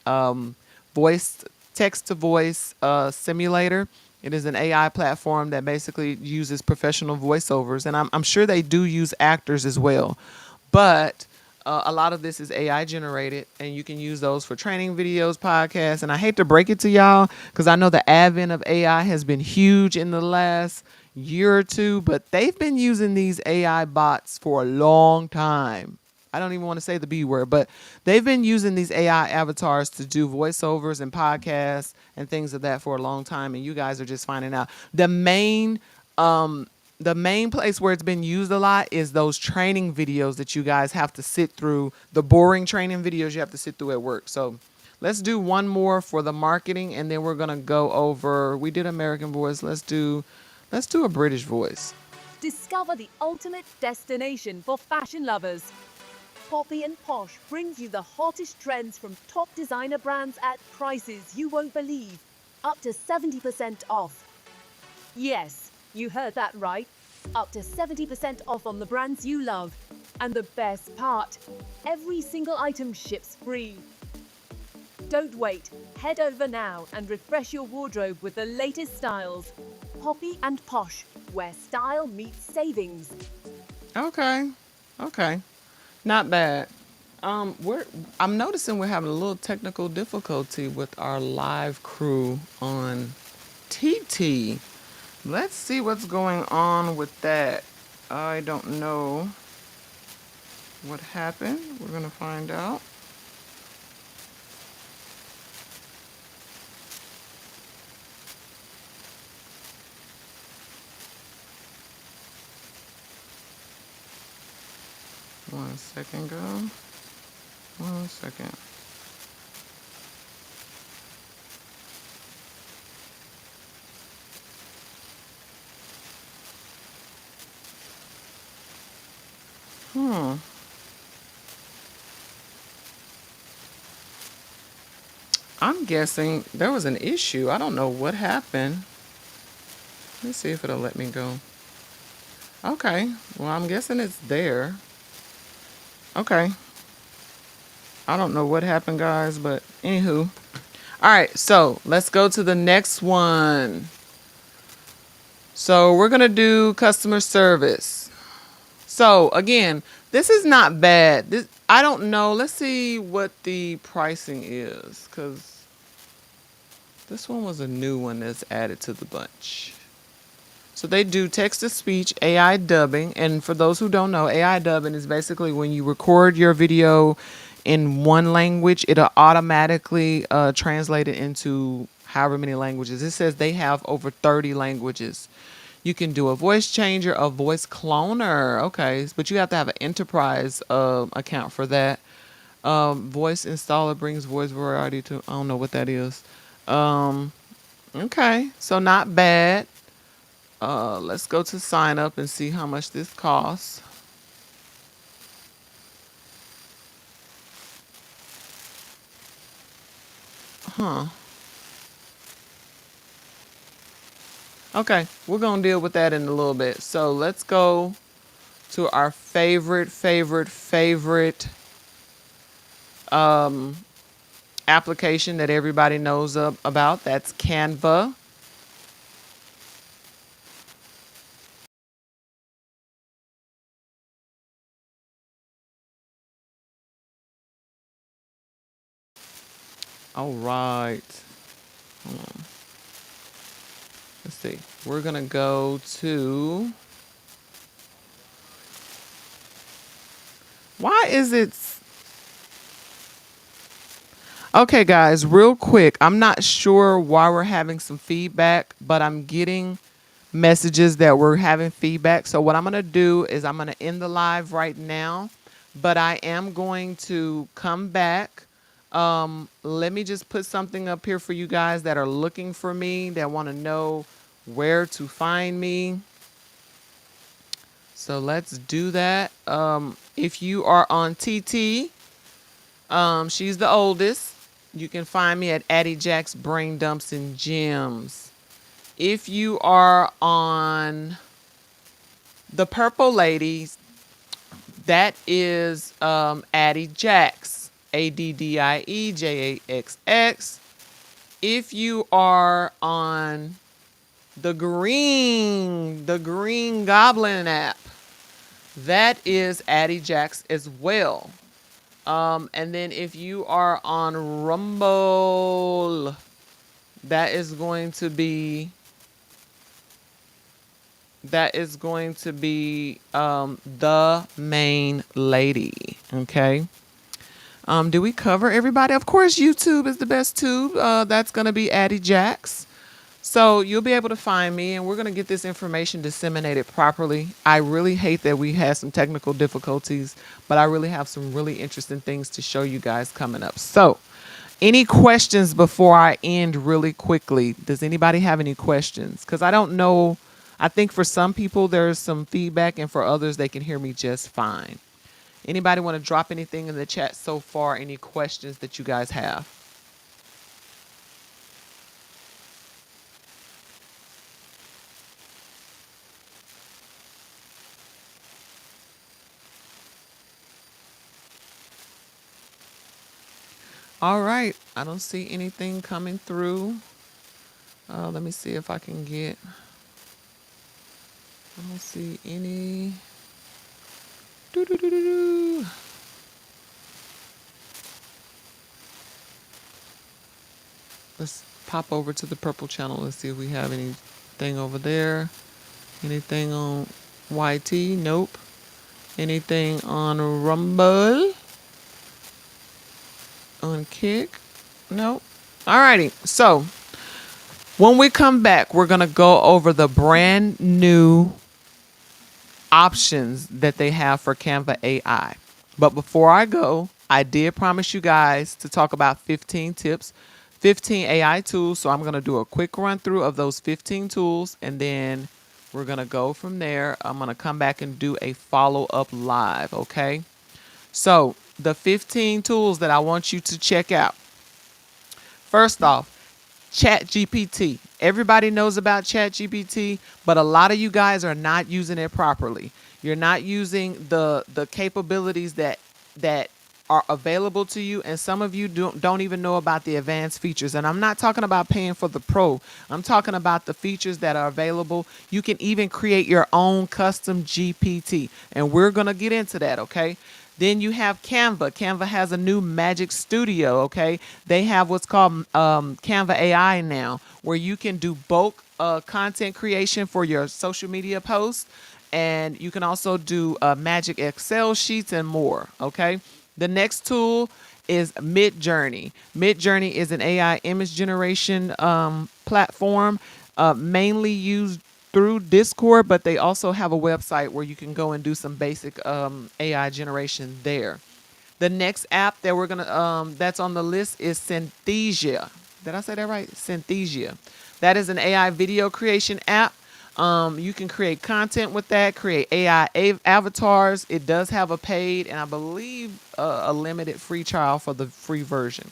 voice text to voice simulator. It is an AI platform that basically uses professional voiceovers, and I'm sure they do use actors as well. But a lot of this is AI generated, and you can use those for training videos, podcasts. And I hate to break it to y'all because I know the advent of AI has been huge in the last year or two, but they've been using these AI bots for a long time. I don't even want to say the B word, but they've been using these AI avatars to do voiceovers and podcasts and things of that for a long time, and you guys are just finding out. The main place where it's been used a lot is those training videos that you guys have to sit through, the boring training videos you have to sit through at work. So let's do one more for the marketing, and then we're gonna go over. We did American voice. Let's do a British voice. Discover the ultimate destination for fashion lovers. Poppy and Posh brings you the hottest trends from top designer brands at prices you won't believe. Up to 70% off. Yes, you heard that right. Up to 70% off on the brands you love. And the best part, every single item ships free. Don't wait. Head over now and refresh your wardrobe with the latest styles. Poppy and Posh, where style meets savings. Okay, okay, not bad. I'm noticing we're having a little technical difficulty with our live crew on TT. Let's see what's going on with that. I don't know what happened. We're gonna find out. One second, go. 1 second. I'm guessing there was an issue. I don't know what happened. Let's see if it'll let me go. Okay. Well, I'm guessing it's there. Okay. I don't know what happened, guys, but anywho. All right, so let's go to the next one. So we're going to do customer service. So again, this is not bad. I don't know. Let's see what the pricing is, because this one was a new one that's added to the bunch. So they do text to speech AI dubbing. And for those who don't know, AI dubbing is basically when you record your video in one language, it'll automatically translate it into however many languages. It says they have over 30 languages. You can do a voice changer, a voice cloner. Okay, but you have to have an enterprise account for that. Voice installer brings voice variety to, I don't know what that is. Okay, so not bad. Let's go to sign up and see how much this costs. Huh. Okay, we're going to deal with that in a little bit. So let's go to our favorite application that everybody knows about. That's Canva. All right. Hold on. Let's see. We're going to go to... Why is it... Okay, guys, real quick. I'm not sure why we're having some feedback, but I'm getting messages that we're having feedback. So what I'm going to do is I'm going to end the live right now, but I am going to come back. Let me just put something up here for you guys that are looking for me, that want to know where to find me. So let's do that. If you are on TT, she's the oldest. You can find me at Addie Jack's Brain Dumps and Gems. If you are on the Purple Ladies, that is Addie Jax, ADDIEJAXX. If you are on the Green Goblin app, that is Addie Jax as well. And then if you are on Rumble, that is going to be the main lady. Okay. Did we cover everybody? Of course, YouTube is the best tube. That's going to be Addie Jacks. So you'll be able to find me, and we're going to get this information disseminated properly. I really hate that we had some technical difficulties, but I really have some really interesting things to show you guys coming up. So, any questions before I end really quickly? Does anybody have any questions? Because I don't know. I think for some people there's some feedback, and for others they can hear me just fine. Anybody want to drop anything in the chat so far? Any questions that you guys have? All right. I don't see anything coming through. Let me see if I can get. I don't see any. Doo-doo-doo-doo-doo. Let's pop over to the purple channel and see if we have anything over there. Anything on YT? Nope. Anything on Rumble? On Kick? Nope. Alrighty. So when we come back, we're gonna go over the brand new options that they have for Canva AI. But before I go, I did promise you guys to talk about 15 tips, 15 AI tools. So I'm going to do a quick run through of those 15 tools, and then we're going to go from there. I'm going to come back and do a follow up live. Okay. So the 15 tools that I want you to check out. First off, ChatGPT. Everybody knows about ChatGPT, but a lot of you guys are not using it properly. You're not using the capabilities that are available to you, and some of you don't even know about the advanced features. And I'm not talking about paying for the pro. I'm talking about the features that are available. You can even create your own custom GPT, and we're going to get into that, okay? Then you have Canva. Canva has a new Magic Studio, okay? They have what's called Canva AI now, where you can do bulk content creation for your social media posts, and you can also do Magic Excel sheets and more, okay? The next tool is Midjourney. Midjourney is an AI image generation platform mainly used through Discord, but they also have a website where you can go and do some basic AI generation there. The next app that we're gonna that's on the list is Synthesia. Did I say that right? Synthesia. That is an AI video creation app. You can create content with that, create AI avatars. It does have a paid and I believe a limited free trial for the free version.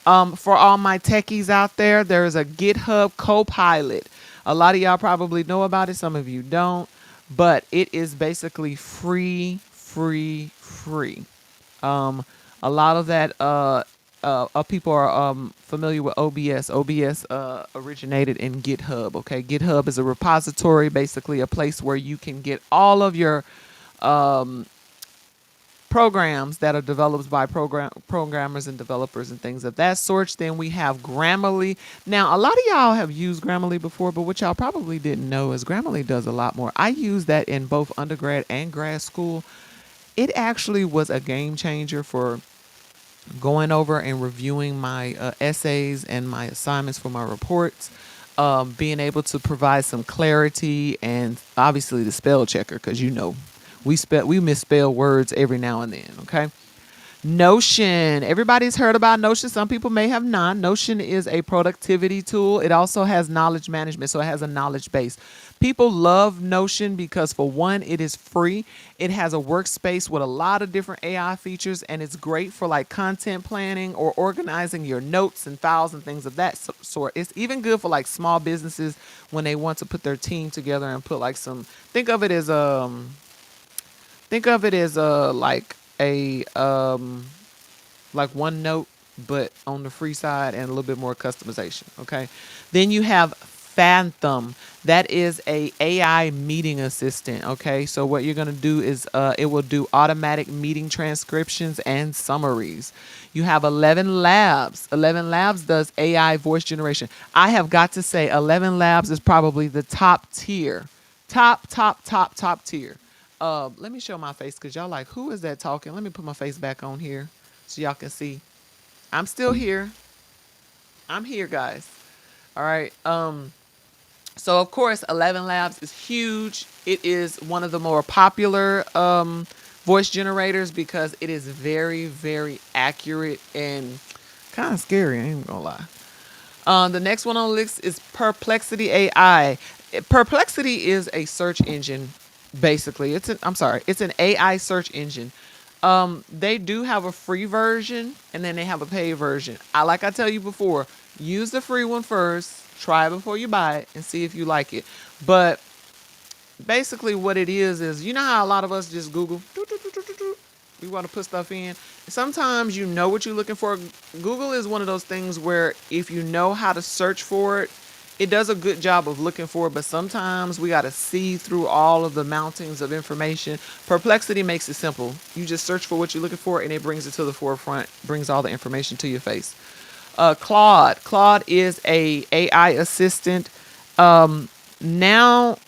For all my techies out there, there is a GitHub Copilot. A lot of y'all probably know about it. Some of you don't, but it is basically free. A lot of that people are familiar with OBS. OBS originated in GitHub. Okay, GitHub is a repository, basically a place where you can get all of your programs that are developed by programmers and developers and things of that sort. Then we have Grammarly. Now, a lot of y'all have used Grammarly before, but what y'all probably didn't know is Grammarly does a lot more. I use that in both undergrad and grad school. It actually was a game changer for going over and reviewing my essays and my assignments for my reports. Being able to provide some clarity and obviously the spell checker, because you know we misspell words every now and then. Okay. Notion. Everybody's heard about Notion. Some people may have not. Notion is a productivity tool. It also has knowledge management, so it has a knowledge base. People love Notion because, for one, it is free. It has a workspace with a lot of different AI features, and it's great for like content planning or organizing your notes and files and things of that sort. It's even good for like small businesses when they want to put their team together and put like some. Think of it as like a like OneNote, but on the free side and a little bit more customization. Okay. Then you have Phantom. That is a AI meeting assistant. Okay. So what you're going to do is it will do automatic meeting transcriptions and summaries. You have 11 Labs. 11 Labs does AI voice generation. I have got to say 11 Labs is probably the top tier. Top tier. Let me show my face because y'all like, who is that talking? Let me put my face back on here so y'all can see. I'm still here. I'm here, guys. All right. So of course, 11 Labs is huge. It is one of the more popular voice generators because it is very, very accurate and kind of scary. I ain't even gonna lie. The next one on the list is Perplexity AI. Perplexity is a search engine, basically. It's an AI search engine. They do have a free version and then they have a paid version. Like I tell you before, use the free one first, try it before you buy it, and see if you like it. But basically, what it is you know how a lot of us just Google. We want to put stuff in. Sometimes you know what you're looking for. Google is one of those things where if you know how to search for it, it does a good job of looking for it, but sometimes we got to see through all of the mountings of information. Perplexity makes it simple. You just search for what you're looking for and it brings it to the forefront, brings all the information to your face. Claude. Claude is a AI assistant. Now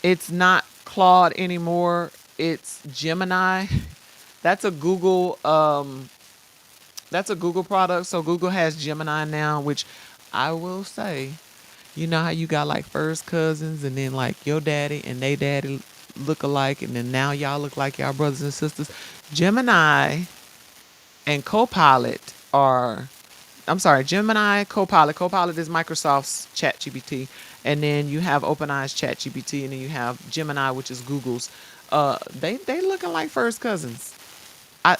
it's not Claude anymore. It's Gemini. That's a Google product. So Google has Gemini now, which I will say, you know how you got like first cousins and then like your daddy and they daddy look alike and then now y'all look like y'all brothers and sisters. Gemini and Copilot are Gemini, Copilot. Copilot is Microsoft's ChatGPT, and then you have OpenAI's ChatGPT, and then you have Gemini, which is Google's. They looking like first cousins.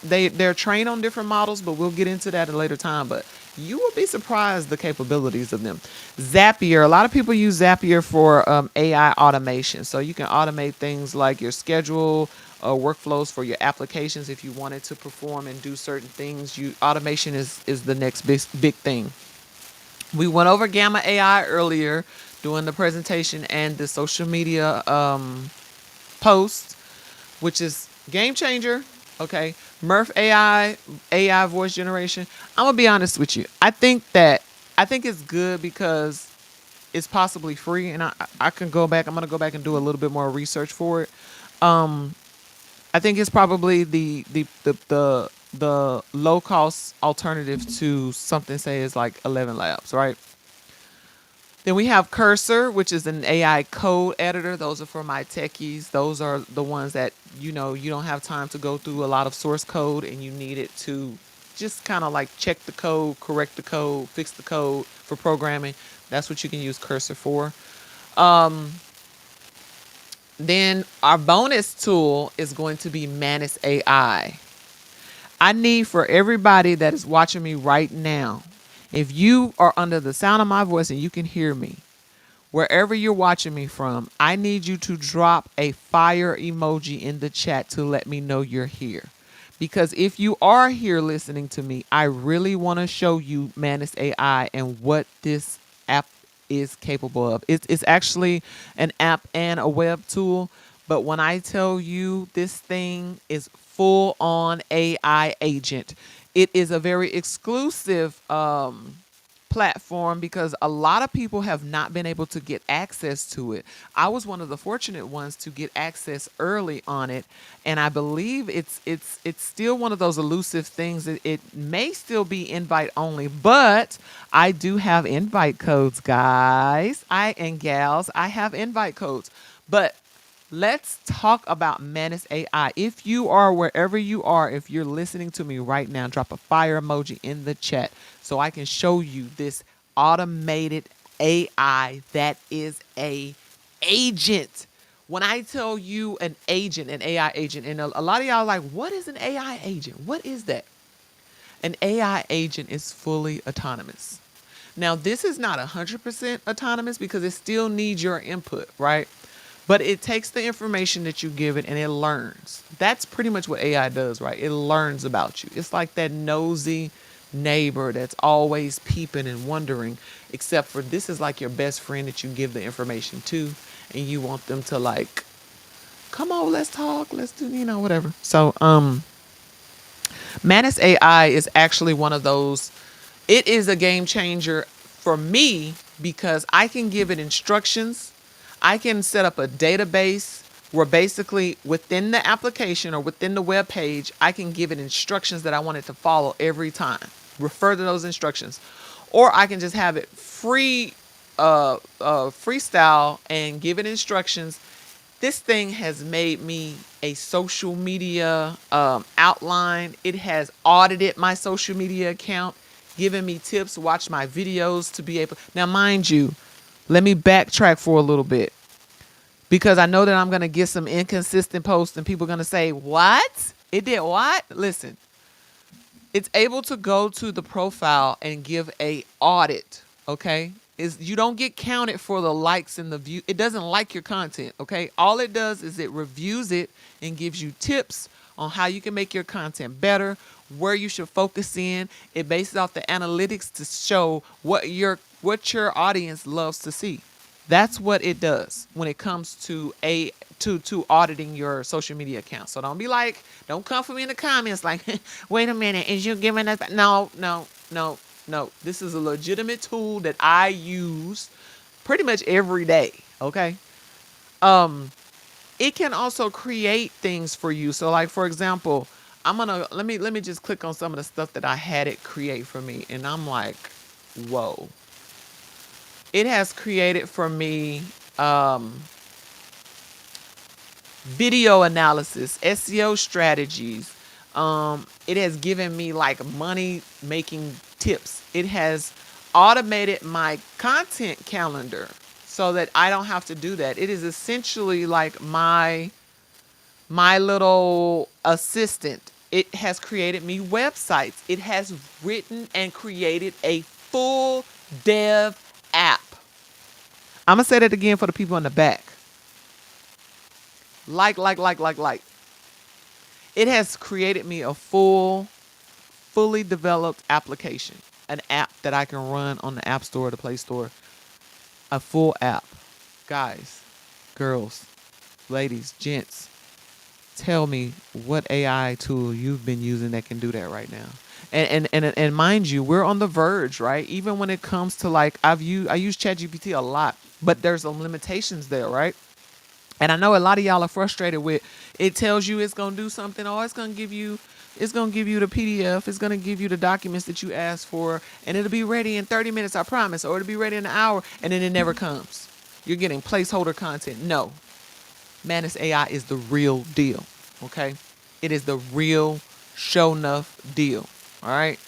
They're trained on different models, but we'll get into that at a later time. But you will be surprised the capabilities of them. Zapier. A lot of people use Zapier for AI automation, so you can automate things like your schedule, workflows for your applications. If you wanted to perform and do certain things, automation is the next big thing. We went over Gamma AI earlier during the presentation and the social media post, which is game changer. Okay, Murph AI voice generation. I'm gonna be honest with you. I think it's good because it's possibly free, and I can go back. I'm gonna go back and do a little bit more research for it. I think it's probably the low cost alternative to something say is like 11 Labs, right? Then we have Cursor, which is an AI code editor. Those are for my techies. Those are the ones that, you don't have time to go through a lot of source code and you need it to just kind of like check the code, correct the code, fix the code for programming. That's what you can use Cursor for. Then our bonus tool is going to be Manus AI. I need for everybody that is watching me right now, if you are under the sound of my voice and you can hear me, wherever you're watching me from, I need you to drop a fire emoji in the chat to let me know you're here. Because if you are here listening to me, I really want to show you Manus AI and what this app is capable of. It's actually an app and a web tool. But when I tell you this thing is full on AI agent, it is a very exclusive platform because a lot of people have not been able to get access to it. I was one of the fortunate ones to get access early on it, and I believe it's still one of those elusive things. It may still be invite only, but I do have invite codes, guys. And gals, I have invite codes. But let's talk about Manus AI. If you are wherever you are, if you're listening to me right now, drop a fire emoji in the chat so I can show you this automated AI that is a agent. When I tell you an agent, an AI agent, and a lot of y'all are like, what is an AI agent? What is that? An AI agent is fully autonomous. Now, this is not 100% autonomous because it still needs your input, right? But it takes the information that you give it and it learns. That's pretty much what AI does, right? It learns about you. It's like that nosy neighbor that's always peeping and wondering, except for this is like your best friend that you give the information to and you want them to like, come on, let's talk, let's do, whatever. So, Manus AI is actually one of those, it is a game changer for me because I can give it instructions. I can set up a database where basically within the application or within the web page, I can give it instructions that I want it to follow every time. Refer to those instructions. Or I can just have it freestyle and give it instructions. This thing has made me a social media outline. It has audited my social media account, given me tips, watch my videos to be able. Now, mind you, let me backtrack for a little bit because I know that I'm going to get some inconsistent posts and people are going to say, what? It did what? Listen, it's able to go to the profile and give a audit, okay? You don't get counted for the likes and the view. It doesn't like your content, okay? All it does is it reviews it and gives you tips on how you can make your content better, where you should focus in. It bases off the analytics to show what your audience loves to see. That's what it does when it comes to auditing your social media account. So don't come for me in the comments like, wait a minute, is you giving us? No. This is a legitimate tool that I use pretty much every day. Okay. It can also create things for you. So like, for example, let me just click on some of the stuff that I had it create for me. And I'm like, whoa. It has created for me video analysis, SEO strategies. It has given me like money making tips. It has automated my content calendar so that I don't have to do that. It is essentially like my little assistant. It has created me websites. It has written and created a full dev app. I'm going to say that again for the people in the back. Like. It has created me a fully developed application, an app that I can run on the App Store or the Play Store. A full app. Guys, girls, ladies, gents, tell me what AI tool you've been using that can do that right now. And mind you, we're on the verge, right? Even when it comes to like, I use ChatGPT a lot, but there's some limitations there, right? And I know a lot of y'all are frustrated with it. Tells you it's going to do something. Oh, it's going to give you the PDF. It's going to give you the documents that you asked for. And it'll be ready in 30 minutes, I promise. Or it'll be ready in an hour. And then it never comes. You're getting placeholder content. No. Manus AI is the real deal. Okay? It is the real show enough deal. All right?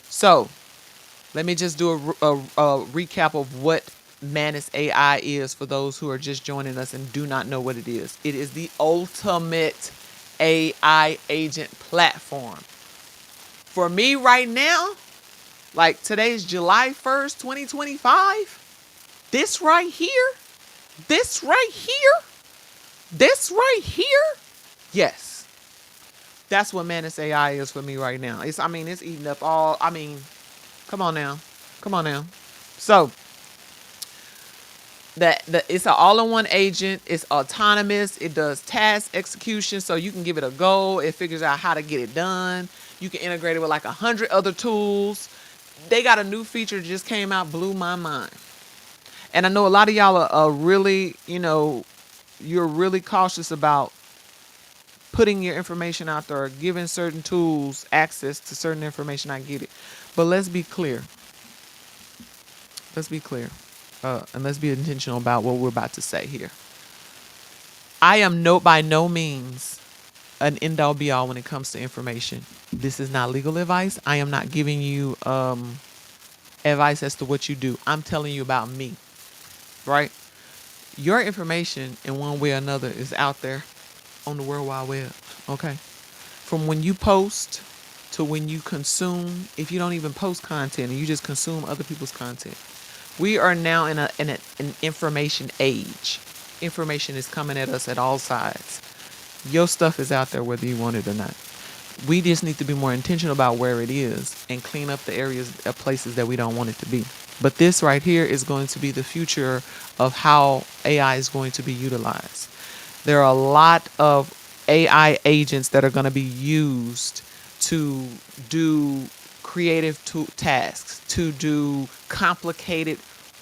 So, let me just do a recap of what Manus AI is for those who are just joining us and do not know what it is. It is the ultimate AI agent platform. For me right now, like today's July 1st, 2025, this right here, yes, that's what Manus AI is for me right now. It's eating up all, come on now. So, it's an all-in-one agent. It's autonomous. It does task execution, so you can give it a goal. It figures out how to get it done. You can integrate it with like 100 other tools. They got a new feature that just came out, blew my mind. And I know a lot of y'all are really, you're really cautious about putting your information out there or giving certain tools access to certain information. I get it. But let's be clear. And let's be intentional about what we're about to say here. I am by no means an end-all be-all when it comes to information. This is not legal advice. I am not giving you advice as to what you do. I'm telling you about me, right? Your information in one way or another is out there on the World Wide Web, okay? From when you post to when you consume, if you don't even post content and you just consume other people's content. We are now in an information age. Information is coming at us at all sides. Your stuff is out there whether you want it or not. We just need to be more intentional about where it is and clean up the areas of places that we don't want it to be. But this right here is going to be the future of how AI is going to be utilized. There are a lot of AI agents that are going to be used to do creative tasks, to do complicated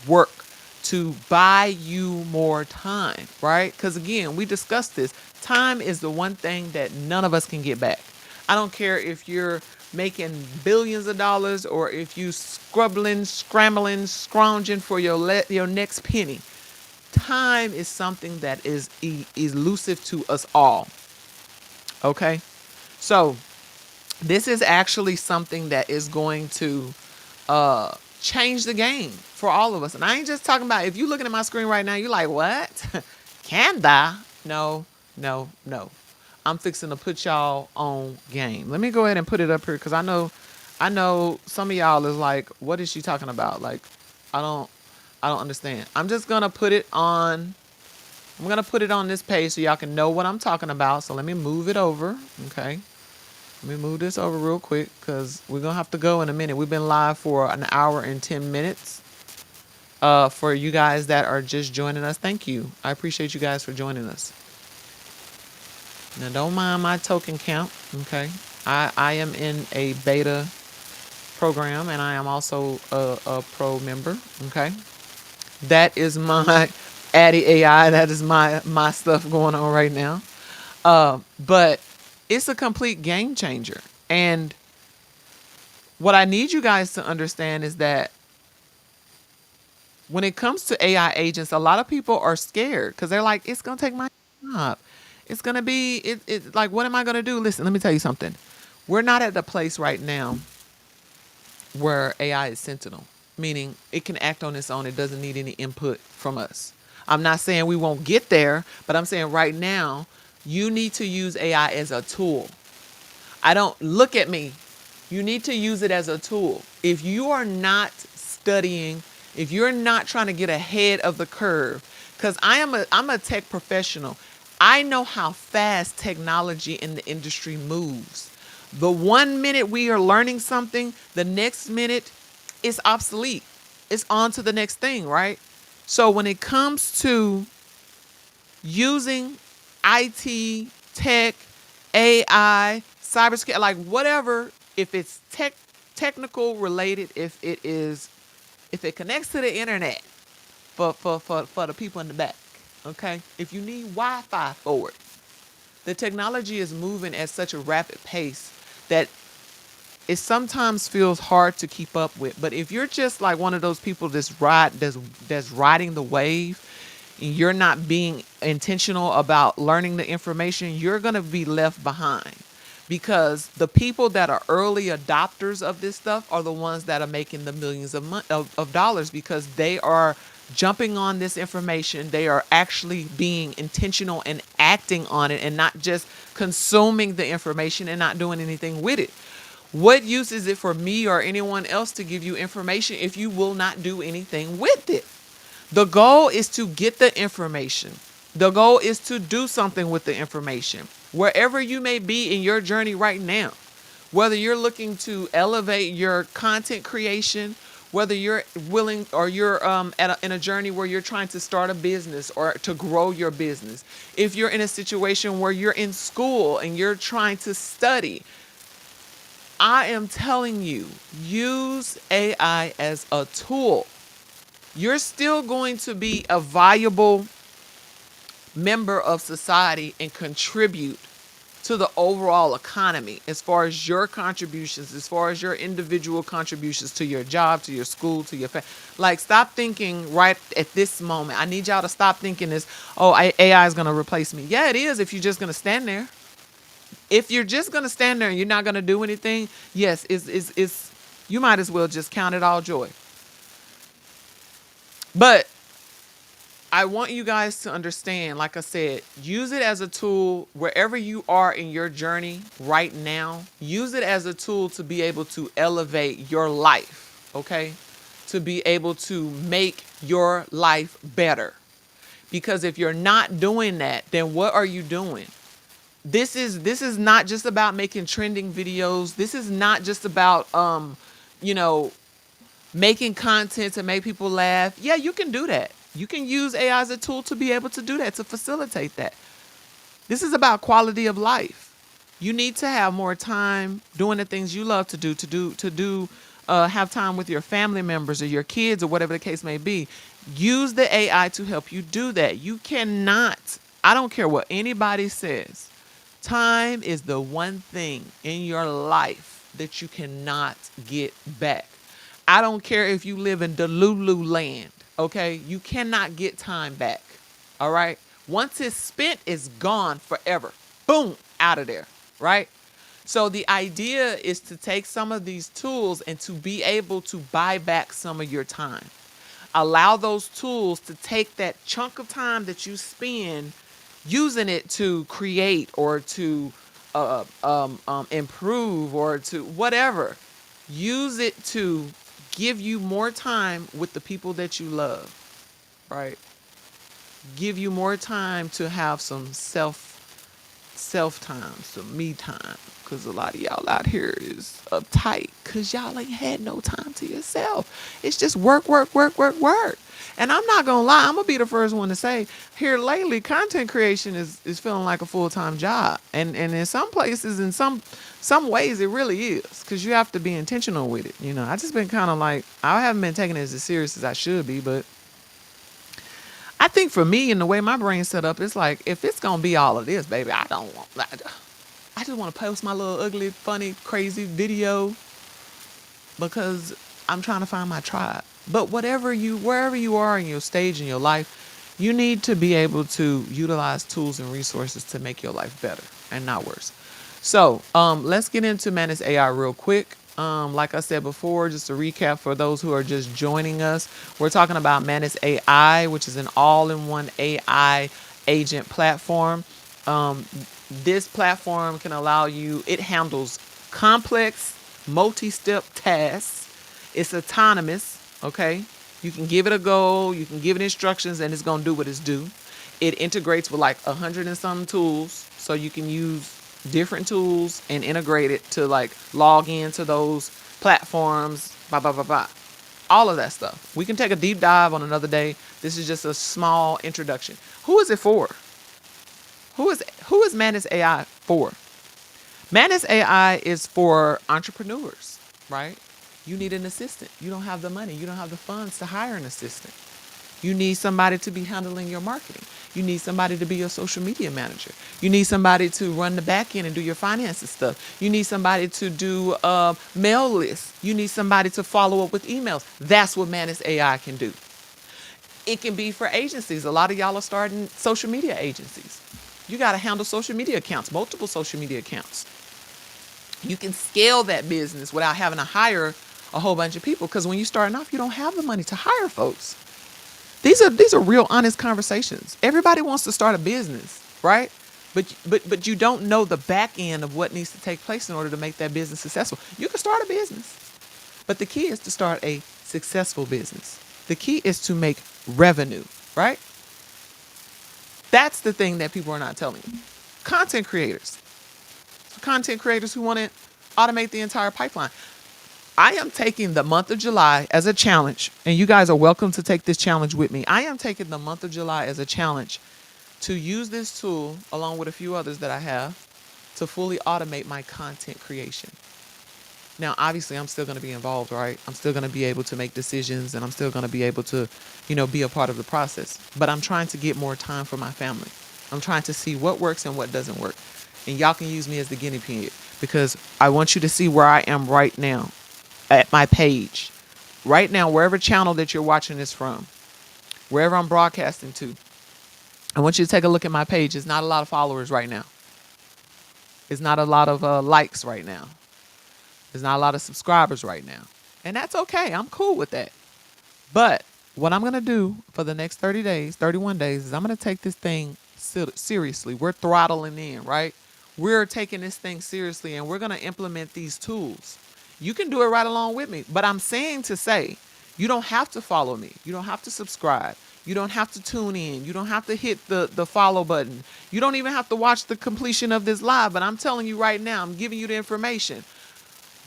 work, to buy you more time, right? Because again, we discussed this. Time is the one thing that none of us can get back. I don't care if you're making billions of dollars or if you scrambling, scrounging for your next penny. Time is something that is elusive to us all. Okay? So, this is actually something that is going to change the game for all of us. And I ain't just talking about, if you're looking at my screen right now, you're like, what? Canada? No, no, no. I'm fixing to put y'all on game. Let me go ahead and put it up here because I know some of y'all is like, what is she talking about? Like, I don't understand. I'm just gonna put it on. I'm gonna put it on this page so y'all can know what I'm talking about. So let me move it over. Okay. Let me move this over real quick because we're gonna have to go in a minute. We've been live for an hour and 10 minutes. For you guys that are just joining us, thank you. I appreciate you guys for joining us. Now, don't mind my token count, okay? I am in a beta program, and I am also a pro member, okay? That is my Addy AI. That is my stuff going on right now. But it's a complete game changer. And what I need you guys to understand is that when it comes to AI agents, a lot of people are scared because they're like, it's going to take my job. It's going to be, it like, what am I going to do? Listen, let me tell you something. We're not at the place right now where AI is sentinel, meaning it can act on its own. It doesn't need any input from us. I'm not saying we won't get there, but I'm saying right now, you need to use AI as a tool. I don't look at me. You need to use it as a tool. If you are not studying, if you're not trying to get ahead of the curve, because I'm a tech professional. I know how fast technology in the industry moves. The 1 minute we are learning something, the next minute it's obsolete. It's on to the next thing, right? So when it comes to using IT, tech, AI, cybersecurity, like whatever, if it's technical related, if it connects to the internet for the people in the back, okay? If you need Wi-Fi for it, the technology is moving at such a rapid pace that it sometimes feels hard to keep up with. But if you're just like one of those people that's riding the wave, and you're not being intentional about learning the information, you're going to be left behind. Because the people that are early adopters of this stuff are the ones that are making the millions of dollars because they are jumping on this information. They are actually being intentional and acting on it and not just consuming the information and not doing anything with it. What use is it for me or anyone else to give you information if you will not do anything with it? The goal is to get the information. The goal is to do something with the information. Wherever you may be in your journey right now, whether you're looking to elevate your content creation, whether you're willing or you're in a journey where you're trying to start a business or to grow your business, if you're in a situation where you're in school and you're trying to study, I am telling you, use AI as a tool. You're still going to be a valuable member of society and contribute to the overall economy as far as your contributions, as far as your individual contributions to your job, to your school, to your family. Like, stop thinking right at this moment. I need y'all to stop thinking this, oh, AI is going to replace me. Yeah, it is if you're just going to stand there. If you're just going to stand there and you're not going to do anything, yes, you might as well just count it all joy. But I want you guys to understand, like I said, use it as a tool wherever you are in your journey right now. Use it as a tool to be able to elevate your life, okay? To be able to make your life better. Because if you're not doing that, then what are you doing? This is not just about making trending videos. This is not just about making content to make people laugh. Yeah, you can do that. You can use AI as a tool to be able to do that, to facilitate that. This is about quality of life. You need to have more time doing the things you love to do, have time with your family members or your kids or whatever the case may be. Use the AI to help you do that. You cannot, I don't care what anybody says, time is the one thing in your life that you cannot get back. I don't care if you live in Delulu land, okay? You cannot get time back, all right? Once it's spent, it's gone forever. Boom, out of there, right? So the idea is to take some of these tools and to be able to buy back some of your time. Allow those tools to take that chunk of time that you spend using it to create or to improve or to whatever. Use it to give you more time with the people that you love, right? Give you more time to have some self time, some me time. Because a lot of y'all out here is uptight because y'all ain't had no time to yourself. It's just work, work, work, work, work. And I'm not going to lie, I'm going to be the first one to say, here lately, content creation is feeling like a full-time job. And in some places, in some ways, it really is because you have to be intentional with it. You know, I just been kind of like, I haven't been taking it as serious as I should be, but I think for me and the way my brain's set up, it's like, if it's going to be all of this, baby, I just want to post my little ugly, funny, crazy video because I'm trying to find my tribe. But wherever you are in your stage in your life, you need to be able to utilize tools and resources to make your life better and not worse. So let's get into Manus AI real quick. Like I said before, just a recap for those who are just joining us, we're talking about Manus AI, which is an all-in-one AI agent platform. This platform can allow you, it handles complex multi-step tasks. It's autonomous, okay? You can give it a go, you can give it instructions, and it's gonna do what it's due. It integrates with like 100 and some tools, so you can use different tools and integrate it to like log into those platforms, blah, blah, blah, blah. All of that stuff. We can take a deep dive on another day. This is just a small introduction. Who is it for? Who is Manus AI for? Manus AI is for entrepreneurs, right? You need an assistant. You don't have the money. You don't have the funds to hire an assistant. You need somebody to be handling your marketing. You need somebody to be your social media manager. You need somebody to run the back end and do your finances stuff. You need somebody to do mail lists. You need somebody to follow up with emails. That's what Manus AI can do. It can be for agencies. A lot of y'all are starting social media agencies. You got to handle social media accounts, multiple social media accounts. You can scale that business without having to hire a whole bunch of people, because when you're starting off, you don't have the money to hire folks. These are real honest conversations. Everybody wants to start a business, right? But you don't know the back end of what needs to take place in order to make that business successful. You can start a business, but the key is to start a successful business. The key is to make revenue, right? That's the thing that people are not telling you. Content creators who want to automate the entire pipeline. I am taking the month of July as a challenge, and you guys are welcome to take this challenge with me. I am taking the month of July as a challenge to use this tool, along with a few others that I have, to fully automate my content creation. Now, obviously, I'm still going to be involved, right? I'm still going to be able to make decisions, and I'm still going to be able to, be a part of the process. But I'm trying to get more time for my family. I'm trying to see what works and what doesn't work. And y'all can use me as the guinea pig, because I want you to see where I am right now at my page. Right now, wherever channel that you're watching this from, wherever I'm broadcasting to, I want you to take a look at my page. There's not a lot of followers right now. There's not a lot of likes right now. There's not a lot of subscribers right now. And that's okay. I'm cool with that. But what I'm going to do for the next 30 days, 31 days, is I'm going to take this thing seriously. We're throttling in, right? We're taking this thing seriously, and we're going to implement these tools. You can do it right along with me. But I'm saying to say, you don't have to follow me. You don't have to subscribe. You don't have to tune in. You don't have to hit the follow button. You don't even have to watch the completion of this live. But I'm telling you right now, I'm giving you the information.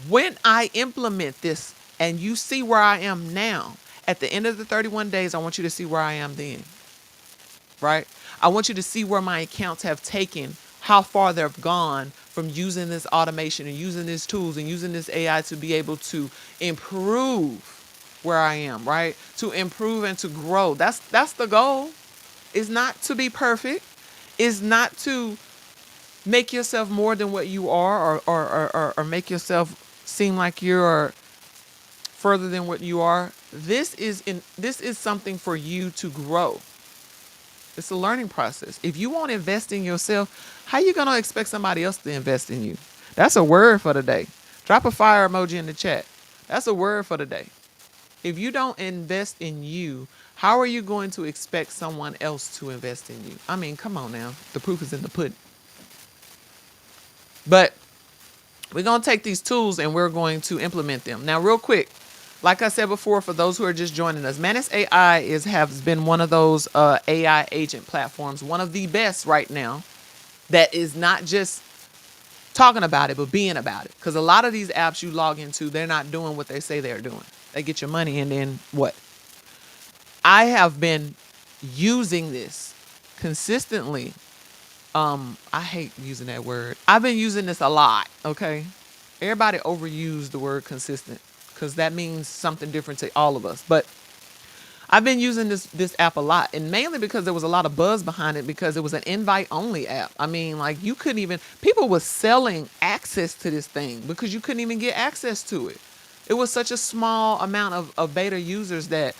When I implement this and you see where I am now, at the end of the 31 days, I want you to see where I am then, right? I want you to see where my accounts have taken, how far they've gone from using this automation and using these tools and using this AI to be able to improve where I am, right? To improve and to grow. That's the goal. Is not to be perfect. Is not to make yourself more than what you are, or make yourself seem like you're further than what you are. This is something for you to grow. It's a learning process. If you won't invest in yourself, how you gonna expect somebody else to invest in you? That's a word for the day. Drop a fire emoji in the chat. That's a word for the day. If you don't invest in you, how are you going to expect someone else to invest in you? I mean, come on now. The proof is in the pudding. But we're going to take these tools and we're going to implement them. Now, real quick, like I said before, for those who are just joining us, Manus AI has been one of those AI agent platforms, one of the best right now, that is not just talking about it, but being about it. Because a lot of these apps you log into, they're not doing what they say they're doing. They get your money and then what? I have been using this consistently. I hate using that word. I've been using this a lot, okay? Everybody overused the word consistent because that means something different to all of us. But I've been using this app a lot, and mainly because there was a lot of buzz behind it because it was an invite only app. I mean, like you couldn't even, people were selling access to this thing because you couldn't even get access to it. It was such a small amount of beta users that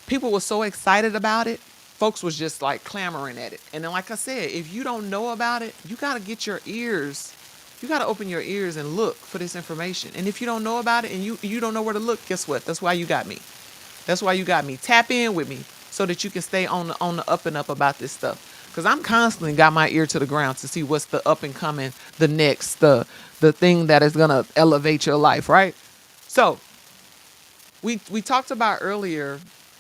people were so excited about it. Folks was just like clamoring at it. And then, like I said, if you don't know about it, you got to get your ears. You got to open your ears and look for this information. And if you don't know about it and you don't know where to look, guess what? That's why you got me. That's why you got me. Tap in with me so that you can stay on the up and up about this stuff. Because I'm constantly got my ear to the ground to see what's the up and coming, the next, the thing that is going to elevate your life, right? So we talked about earlier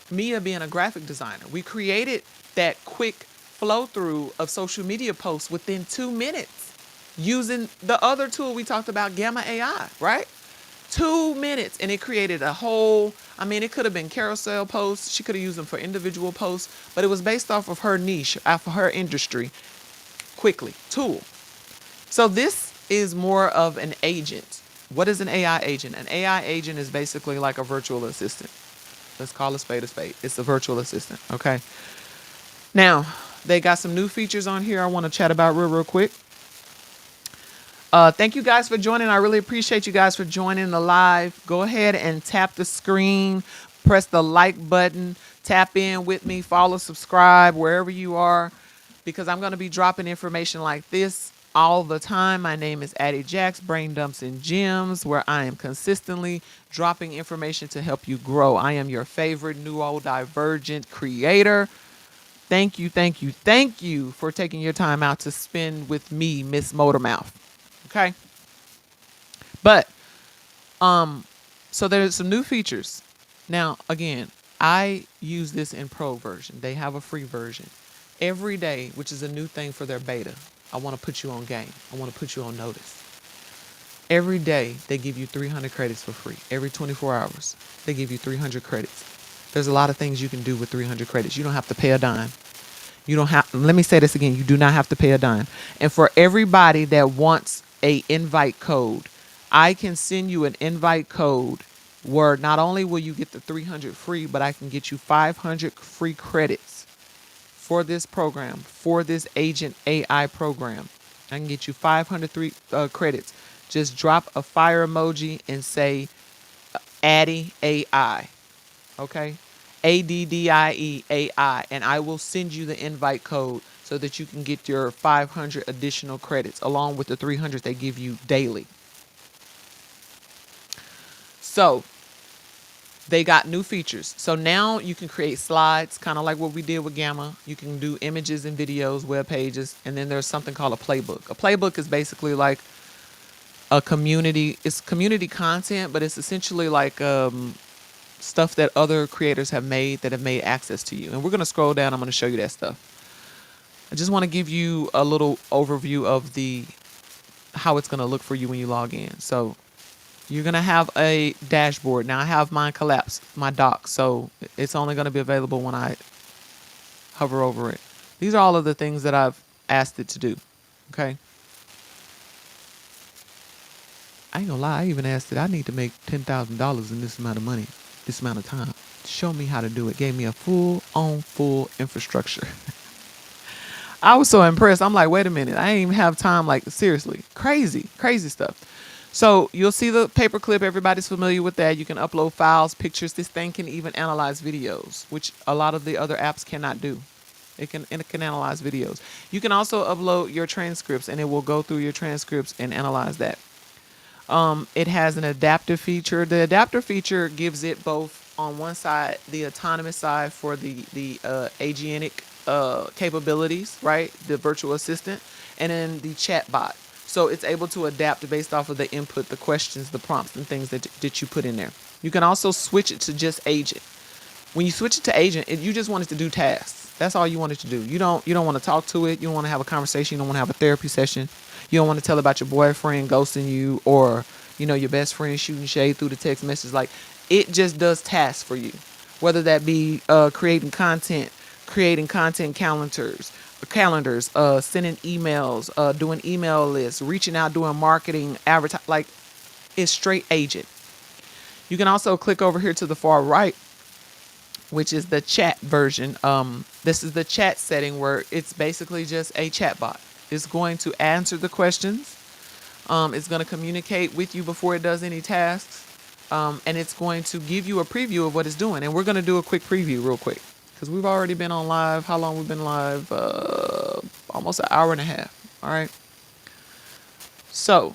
Mia being a graphic designer. We created that quick flow through of social media posts within 2 minutes using the other tool we talked about, Gamma AI, right? 2 minutes, and it created a whole, I mean, it could have been carousel posts. She could have used them for individual posts, but it was based off of her niche, off of her industry, quickly, tool. So this is more of an agent. What is an AI agent? An AI agent is basically like a virtual assistant. Let's call a spade a spade. It's a virtual assistant, okay? Now, they got some new features on here I want to chat about real quick. Thank you guys for joining. I really appreciate you guys for joining the live. Go ahead and tap the screen, press the like button, tap in with me, follow, subscribe, wherever you are, because I'm going to be dropping information like this all the time. My name is Addie Jacks, Brain Dumps and Gems, where I am consistently dropping information to help you grow. I am your favorite neurodivergent creator. Thank you, thank you, thank you for taking your time out to spend with me, Miss Motormouth. Okay. But so there's some new features. Now, again, I use this in pro version. They have a free version. Every day, which is a new thing for their beta, I want to put you on game. I want to put you on notice. Every day, they give you 300 credits for free. Every 24 hours, they give you 300 credits. There's a lot of things you can do with 300 credits. You don't have to pay a dime. You don't have, let me say this again, you do not have to pay a dime. And for everybody that wants a invite code, I can send you an invite code where not only will you get the 300 free, but I can get you 500 free credits for this program, for this Agent AI program. I can get you 500 credits. Just drop a fire emoji and say Addie AI. Okay? ADDIE AI. And I will send you the invite code so that you can get your 500 additional credits along with the 300 they give you daily. So they got new features. So now you can create slides, kind of like what we did with Gamma. You can do images and videos, web pages, and then there's something called a playbook. A playbook is basically like a community. It's community content, but it's essentially like stuff that other creators have made that have made access to you. And we're going to scroll down. I'm going to show you that stuff. I just want to give you a little overview of how it's going to look for you when you log in. So you're going to have a dashboard. Now I have mine collapsed, my dock, so it's only going to be available when I hover over it. These are all of the things that I've asked it to do. Okay. I ain't gonna lie, I even asked it, I need to make $10,000 in this amount of money. this amount of time. Show me how to do it. Gave me a full infrastructure. I was so impressed. I'm like, wait a minute. I ain't even have time. Like, seriously. Crazy, crazy stuff. So you'll see the paperclip. Everybody's familiar with that. You can upload files, pictures. This thing can even analyze videos, which a lot of the other apps cannot do. It can analyze videos. You can also upload your transcripts, and it will go through your transcripts and analyze that. It has an adaptive feature. The adaptive feature gives it both on one side the autonomous side for the agentic capabilities, right? The virtual assistant, and then the chat bot. So it's able to adapt based off of the input, the questions, the prompts, and things that you put in there. You can also switch it to just agent. When you switch it to agent, you just want it to do tasks. That's all you want it to do. You don't want to talk to it. You don't want to have a conversation. You don't want to have a therapy session. You don't want to tell about your boyfriend ghosting you, or your best friend shooting shade through the text message. Like, it just does tasks for you, whether that be creating content calendars, sending emails, doing email lists, reaching out, doing marketing, advertise. Like, it's straight agent. You can also click over here to the far right, which is the chat version. This is the chat setting where it's basically just a chat bot. It's going to answer the questions. It's going to communicate with you before it does any tasks. And it's going to give you a preview of what it's doing. And we're going to do a quick preview real quick, because we've already been on live. How long we've been live? Almost an hour and a half. All right. So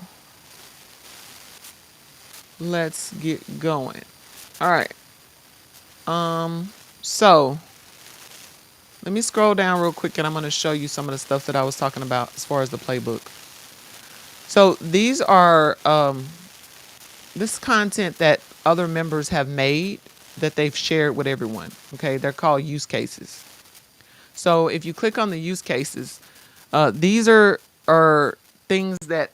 let's get going. All right. So let me scroll down real quick, and I'm going to show you some of the stuff that I was talking about as far as the playbook. So these are this content that other members have made that they've shared with everyone. Okay, they're called use cases. So if you click on the use cases, these are things that,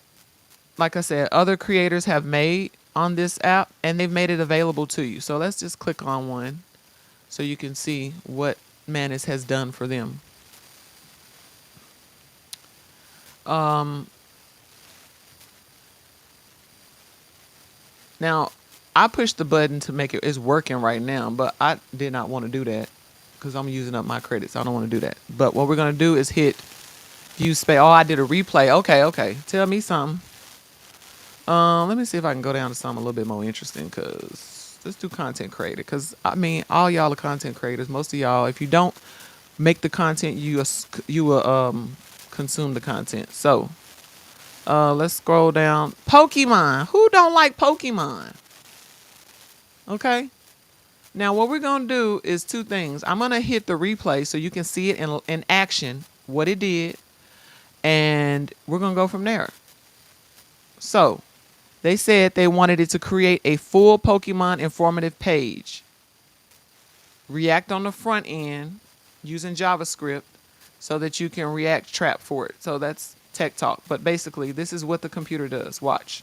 like I said, other creators have made on this app, and they've made it available to you. So let's just click on one so you can see what Manus has done for them. Now, I pushed the button to make it's working right now, but I did not want to do that because I'm using up my credits. I don't want to do that. But what we're going to do is hit view space. Oh, I did a replay. Okay. Tell me something. Let me see if I can go down to something a little bit more interesting, because let's do content creator. Because, I mean, all y'all are content creators. Most of y'all, if you don't make the content, you will consume the content. So let's scroll down. Pokemon. Who don't like Pokemon? Okay. Now what we're going to do is two things. I'm going to hit the replay so you can see it in action, what it did. And we're going to go from there. So they said they wanted it to create a full Pokemon informative page. React on the front end using JavaScript so that you can React trap for it. So that's tech talk. But basically, this is what the computer does. Watch.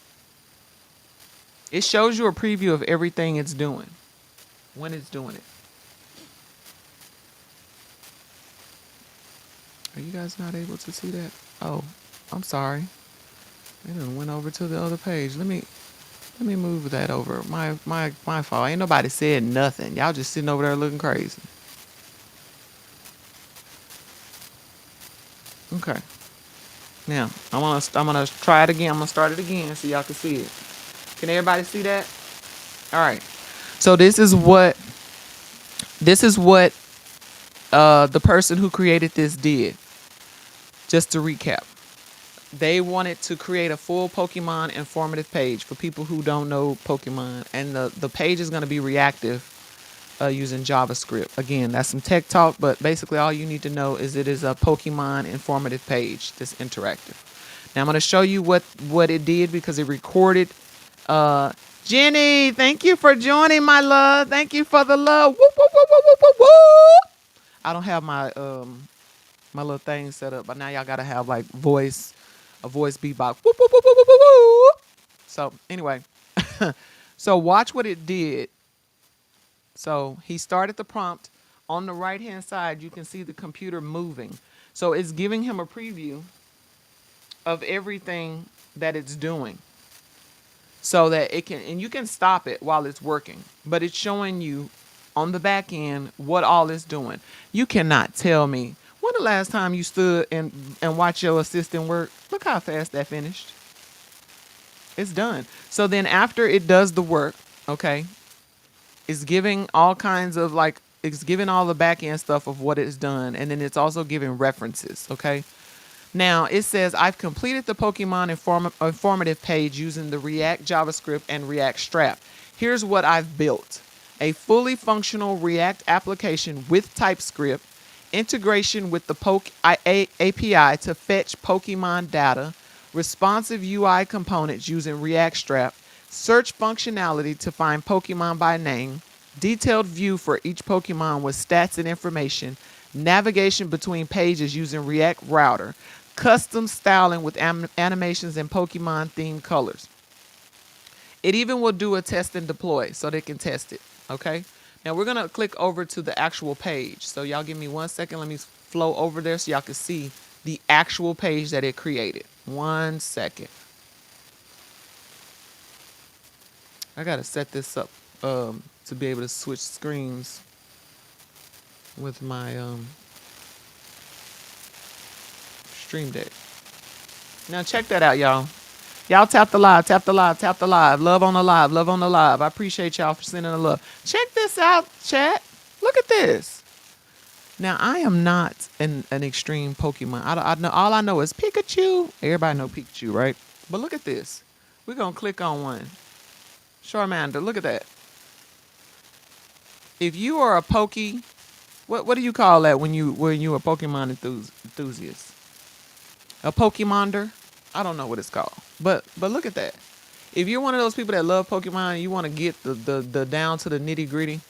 It shows you a preview of everything it's doing when it's doing it. Are you guys not able to see that? Oh, I'm sorry. It done went over to the other page. Let me move that over. My fault. Ain't nobody said nothing. Y'all just sitting over there looking crazy. Okay. Now, I'm gonna try it again. I'm gonna start it again so y'all can see it. Can everybody see that? All right. So this is what the person who created this did. Just to recap, they wanted to create a full Pokemon informative page for people who don't know Pokemon, and the page is going to be reactive using JavaScript. Again, that's some tech talk, but basically all you need to know is it is a Pokemon informative page that's interactive. Now I'm going to show you what it did, because it recorded. Jenny, thank you for joining, my love. Thank you for the love. Woo, woo, woo, woo, woo, woo, woo. I don't have my my little thing set up, but now y'all gotta have like a voice beatbox. Woo, woo, woo, woo, woo, woo, woo. So anyway, so watch what it did. So he started the prompt. On the right hand side, you can see the computer moving. So it's giving him a preview of everything that it's doing. so that it can, and you can stop it while it's working, but it's showing you on the back end what all it's doing. You cannot tell me when the last time you stood and watched your assistant work. Look how fast that finished. It's done. So then after it does the work, okay, it's giving all kinds of like, it's giving all the back end stuff of what it's done, and then it's also giving references, okay? Now it says I've completed the Pokemon informative page using the React JavaScript and React Strap. Here's what I've built: a fully functional React application with TypeScript, integration with the API to fetch Pokemon data, responsive UI components using React Strap, search functionality to find Pokemon by name, detailed view for each Pokemon with stats and information, navigation between pages using React Router, custom styling with animations and Pokemon themed colors. It even will do a test and deploy so they can test it, okay? Now we're gonna click over to the actual page. So y'all give me 1 second. Let me flow over there so y'all can see the actual page that it created. 1 second. I gotta set this up to be able to switch screens with my Stream Deck. Now check that out, y'all. Y'all tap the live, tap the live, tap the live. Love on the live, love on the live. I appreciate y'all for sending the love. Check this out, chat. Look at this. Now I am not an extreme Pokemon. I know, all I know is Pikachu. Everybody know Pikachu, right? But look at this. We're gonna click on one. Charmander, look at that. If you are a what do you call that when you a Pokemon enthusiast? A Pokemonder? I don't know what it's called. But look at that. If you're one of those people that love Pokemon and you want to get the down to the nitty gritty,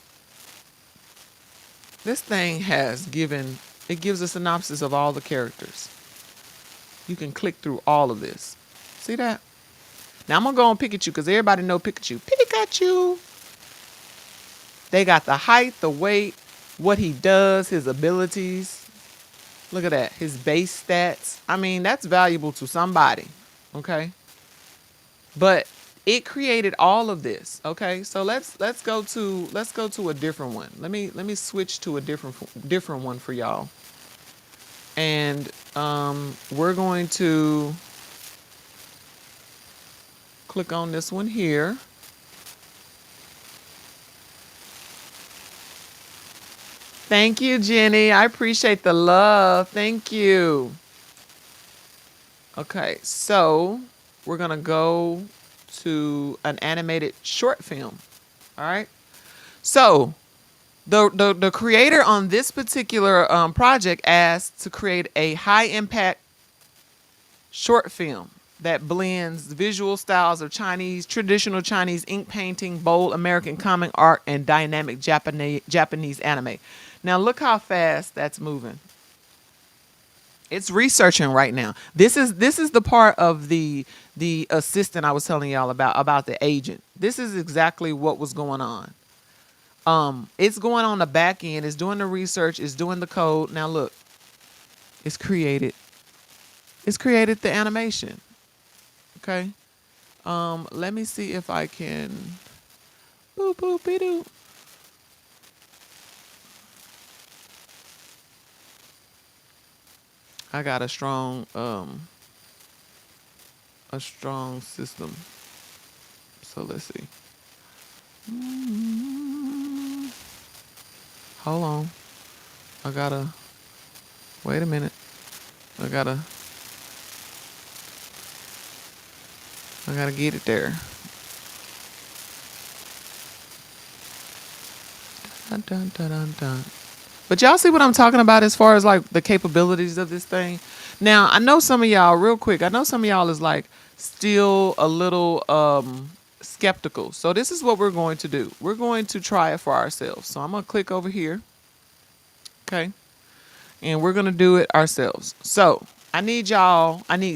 this thing gives a synopsis of all the characters. You can click through all of this. See that? Now I'm gonna go on Pikachu because everybody know Pikachu. Pikachu. They got the height, the weight, what he does, his abilities. Look at that. His base stats. I mean, that's valuable to somebody. Okay. But it created all of this. Okay. So let's go to a different one. Let me switch to a different one for y'all. And we're going to click on this one here. Thank you, Jenny. I appreciate the love. Thank you. Okay, so we're gonna go to an animated short film. All right. So the creator on this particular project asked to create a high impact short film that blends visual styles of traditional Chinese ink painting, bold American comic art, and dynamic Japanese anime. Now look how fast that's moving. It's researching right now. This is the part of the assistant I was telling y'all about the agent. This is exactly what was going on. It's going on the back end. It's doing the research. It's doing the code. Now look, it's created the animation. Okay. Let me see if I can. Boop boop be doo. I got a strong system. So let's see. Hold on. Wait a minute. I gotta get it there. Dun, dun, dun, dun, dun. But y'all see what I'm talking about as far as like the capabilities of this thing? Now, I know some of y'all, real quick, is like still a little skeptical. So this is what we're going to do. We're going to try it for ourselves. So I'm going to click over here. Okay. And we're going to do it ourselves. So I need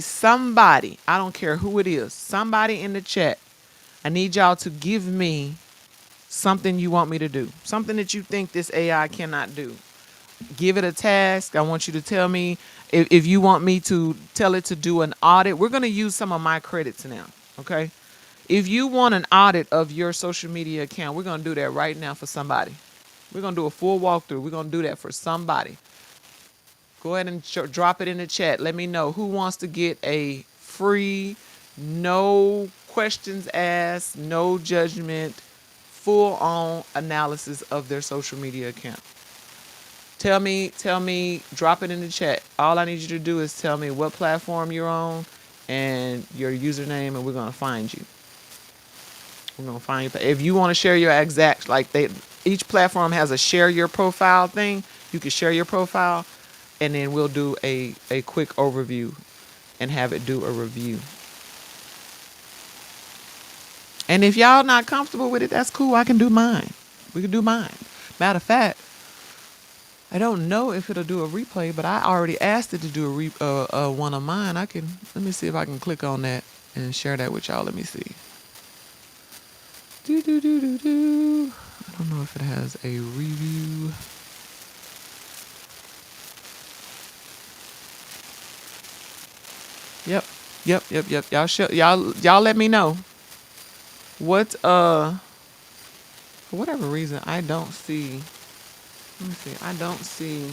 somebody, I don't care who it is, somebody in the chat. I need y'all to give me something you want me to do, something that you think this AI cannot do. Give it a task. I want you to tell me if you want me to tell it to do an audit. We're going to use some of my credits now. Okay. If you want an audit of your social media account, we're going to do that right now for somebody. We're going to do a full walkthrough. We're going to do that for somebody. Go ahead and drop it in the chat. Let me know who wants to get a free, no questions asked, no judgment, full on analysis of their social media account. Tell me, drop it in the chat. All I need you to do is tell me what platform you're on and your username, and we're going to find you. We're going to find you. If you want to share your exact, each platform has a share your profile thing. You can share your profile, and then we'll do a quick overview and have it do a review. And if y'all not comfortable with it, that's cool. I can do mine. We can do mine. Matter of fact, I don't know if it'll do a replay, but I already asked it to do one of mine. Let me see if I can click on that and share that with y'all. Let me see. I don't know if it has a review. Yep. Y'all let me know. What for whatever reason I don't see. Let me see. I don't see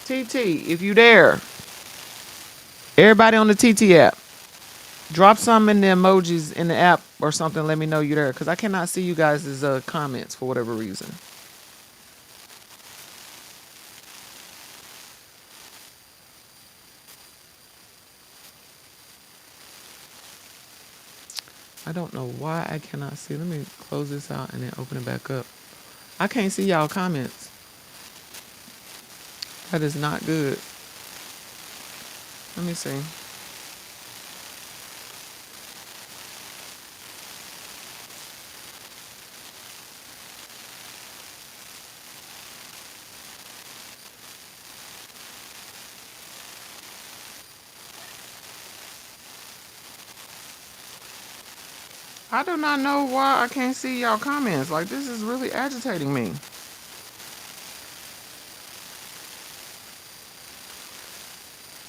TT. If you there, everybody on the TT app, drop some in the emojis in the app or something. Let me know you're there, because I cannot see you guys' comments for whatever reason. I don't know why I cannot see. Let me close this out and then open it back up. I can't see y'all comments. That is not good. Let me see. I do not know why I can't see y'all comments. Like, this is really agitating me.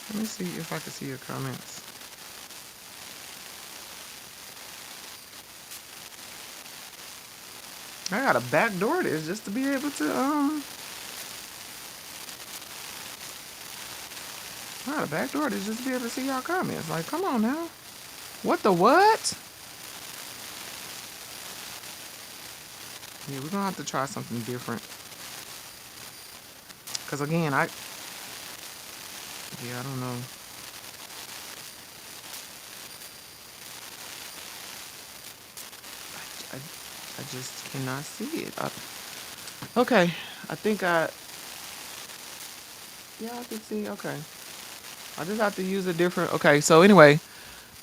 Let me see if I can see your comments. I gotta backdoor this just to be able to, I gotta backdoor this just to be able to see y'all comments. Like, come on now. What the what? Yeah, we're gonna have to try something different. Cause again, I don't know. I just cannot see it. Okay, I think I can see. Okay, I just have to use a different. Okay, so anyway,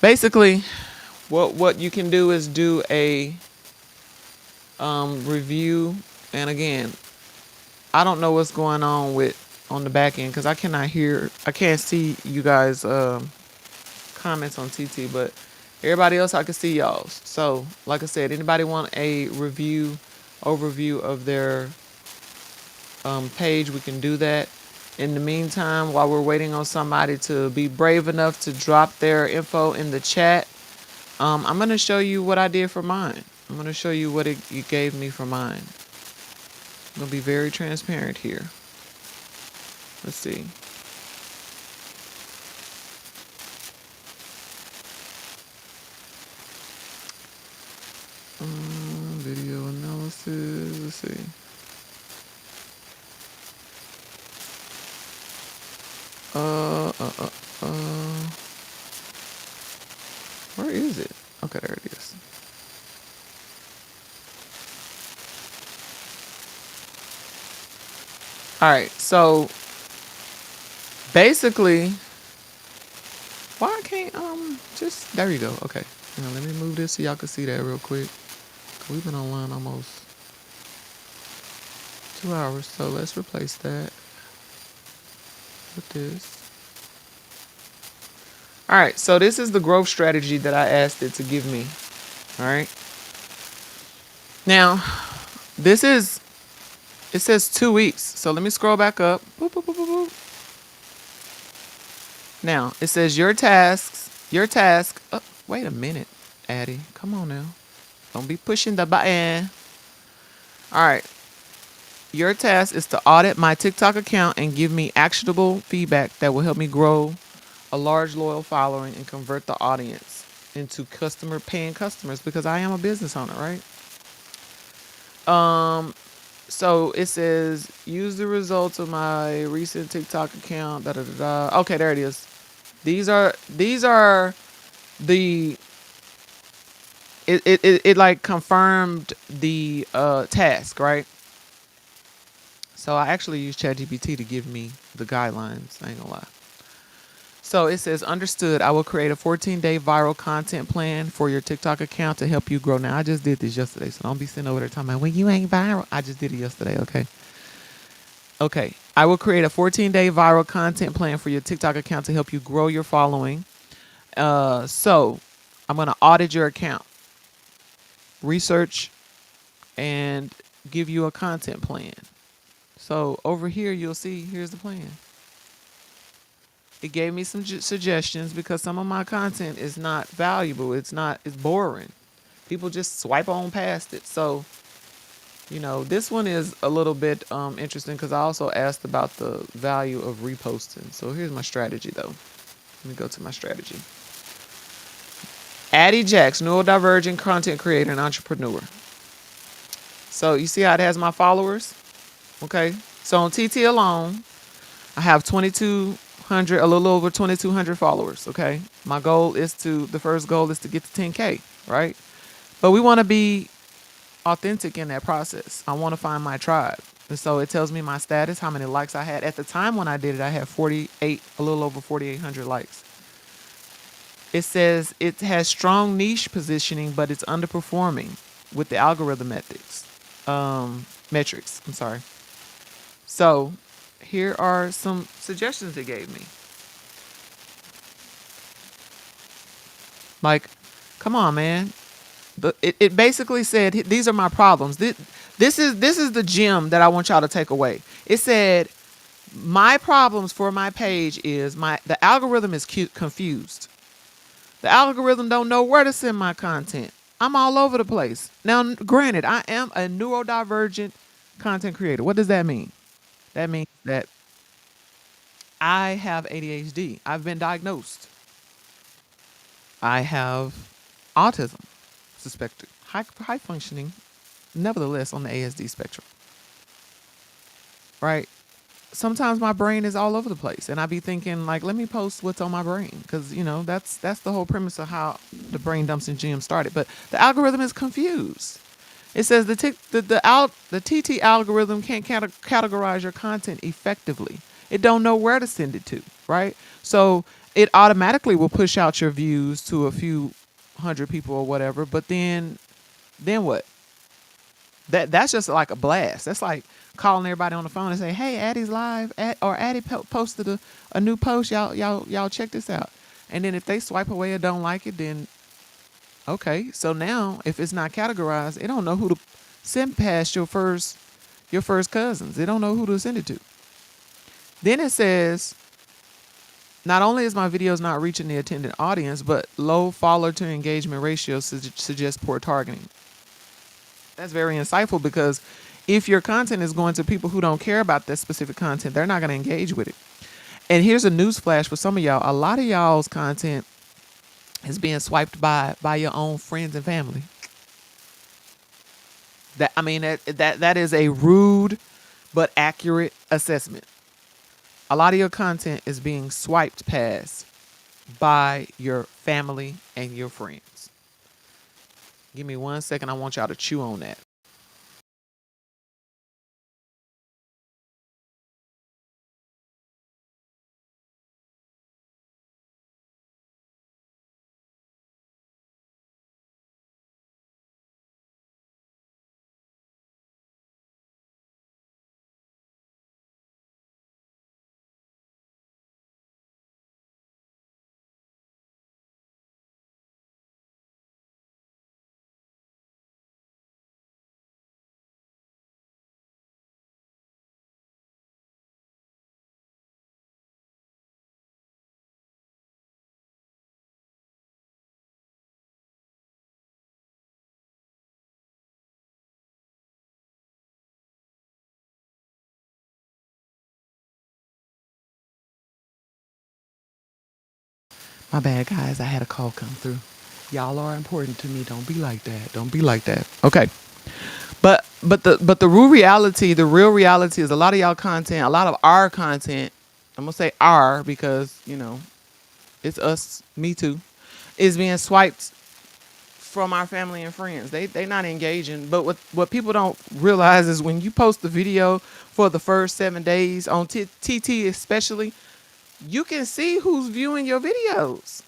basically, what you can do is do a review. And again, I don't know what's going on on the back end, because I can't see you guys comments on TT, but everybody else I can see y'all's. So like I said, anybody want a overview of their page, we can do that. In the meantime, while we're waiting on somebody to be brave enough to drop their info in the chat, I'm going to show you what I did for mine. I'm going to show you what it gave me for mine. I'm going to be very transparent here. Let's see. Video analysis. Let's see. Where is it? Okay, there it is. All right, so basically, why I can't just there you go. Okay, now let me move this so y'all can see that real quick. We've been online almost 2 hours, so let's replace that with this. All right, so this is the growth strategy that I asked it to give me. All right. Now, it says 2 weeks. So let me scroll back up. Boop, boop, boop, boop, boop. Now, it says your task. Oh, wait a minute. Addie. Come on now. Don't be pushing the button. All right. Your task is to audit my TikTok account and give me actionable feedback that will help me grow a large loyal following and convert the audience into paying customers because I am a business owner, right? So it says use the results of my recent TikTok account. Da, da, da, da. Okay, there it is. These are the it like confirmed the task, right? So I actually used ChatGPT to give me the guidelines. I ain't gonna lie. So it says, understood. I will create a 14-day viral content plan for your TikTok account to help you grow. Now, I just did this yesterday, so don't be sitting over there talking about, well, you ain't viral. I just did it yesterday, okay? Okay. I will create a 14-day viral content plan for your TikTok account to help you grow your following. So I'm going to audit your account, research, and give you a content plan. So over here, you'll see, here's the plan. It gave me some suggestions because some of my content is not valuable. It's boring. People just swipe on past it. So, this one is a little bit interesting because I also asked about the value of reposting. So here's my strategy though. Let me go to my strategy. Addie Jacks, neurodivergent content creator and entrepreneur. So you see how it has my followers? Okay. So on TT alone, I have 2,200, a little over 2,200 followers. Okay. The first goal is to get to 10K, right? But we want to be authentic in that process. I want to find my tribe. And so it tells me my status, how many likes I had. At the time when I did it, I had a little over 4,800 likes. It says it has strong niche positioning, but it's underperforming with the algorithm metrics. I'm sorry. So here are some suggestions it gave me. Like, come on, man. It basically said these are my problems. This is the gem that I want y'all to take away. It said my problems for my page is the algorithm is confused. The algorithm don't know where to send my content. I'm all over the place. Now, granted, I am a neurodivergent content creator. What does that mean? That means that I have ADHD. I've been diagnosed. I have autism suspected. High functioning, nevertheless, on the ASD spectrum. Right? Sometimes my brain is all over the place and I be thinking like, let me post what's on my brain. Cause that's the whole premise of how the brain dumps and GM started. But the algorithm is confused. It says the TT algorithm can't categorize your content effectively. It don't know where to send it to, right? So it automatically will push out your views to a few hundred people or whatever. But then what? That's just like a blast. That's like calling everybody on the phone and saying, "Hey, Addie's live," or Addie posted a new post. Y'all check this out. And then if they swipe away or don't like it, then okay. So now if it's not categorized, it don't know who to send past your first cousins. It don't know who to send it to. Then it says, not only is my videos not reaching the intended audience, but low follower to engagement ratio suggests poor targeting. That's very insightful because if your content is going to people who don't care about that specific content, they're not going to engage with it. And here's a news flash for some of y'all. A lot of y'all's content is being swiped by your own friends and family. That is a rude but accurate assessment. A lot of your content is being swiped past by your family and your friends. Give me 1 second. I want y'all to chew on that. My bad, guys. I had a call come through. Y'all are important to me. Don't be like that. Don't be like that. Okay. But the real reality is a lot of y'all content, a lot of our content. I'm gonna say our because it's us, me too, is being swiped from our family and friends. They not engaging. But what people don't realize is when you post the video for the first 7 days on TT especially, you can see who's viewing your videos.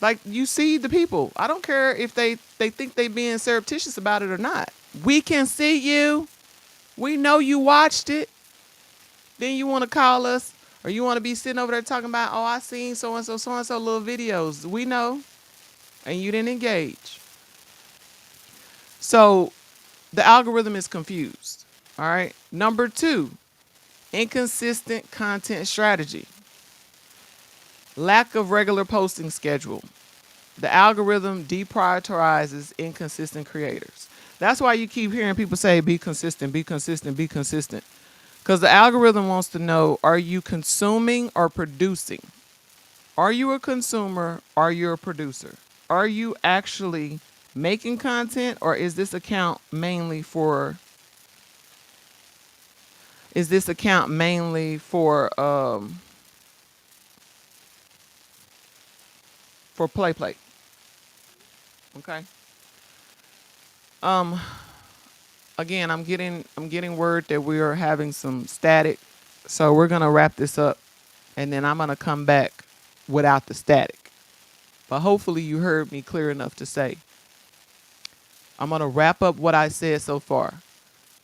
Like you see the people. I don't care if they think they being surreptitious about it or not. We can see you. We know you watched it. Then you want to call us or you want to be sitting over there talking about, oh, I seen so and so little videos. We know. And you didn't engage. So the algorithm is confused. All right. Number 2, inconsistent content strategy. Lack of regular posting schedule. The algorithm deprioritizes inconsistent creators. That's why you keep hearing people say, be consistent, be consistent, be consistent. Because the algorithm wants to know, are you consuming or producing? Are you a consumer? Are you a producer? Are you actually making content, or is this account mainly for play? Okay. Um Again, I'm getting word that we are having some static. So we're going to wrap this up and then I'm going to come back without the static. But hopefully you heard me clear enough to say I'm going to wrap up what I said so far.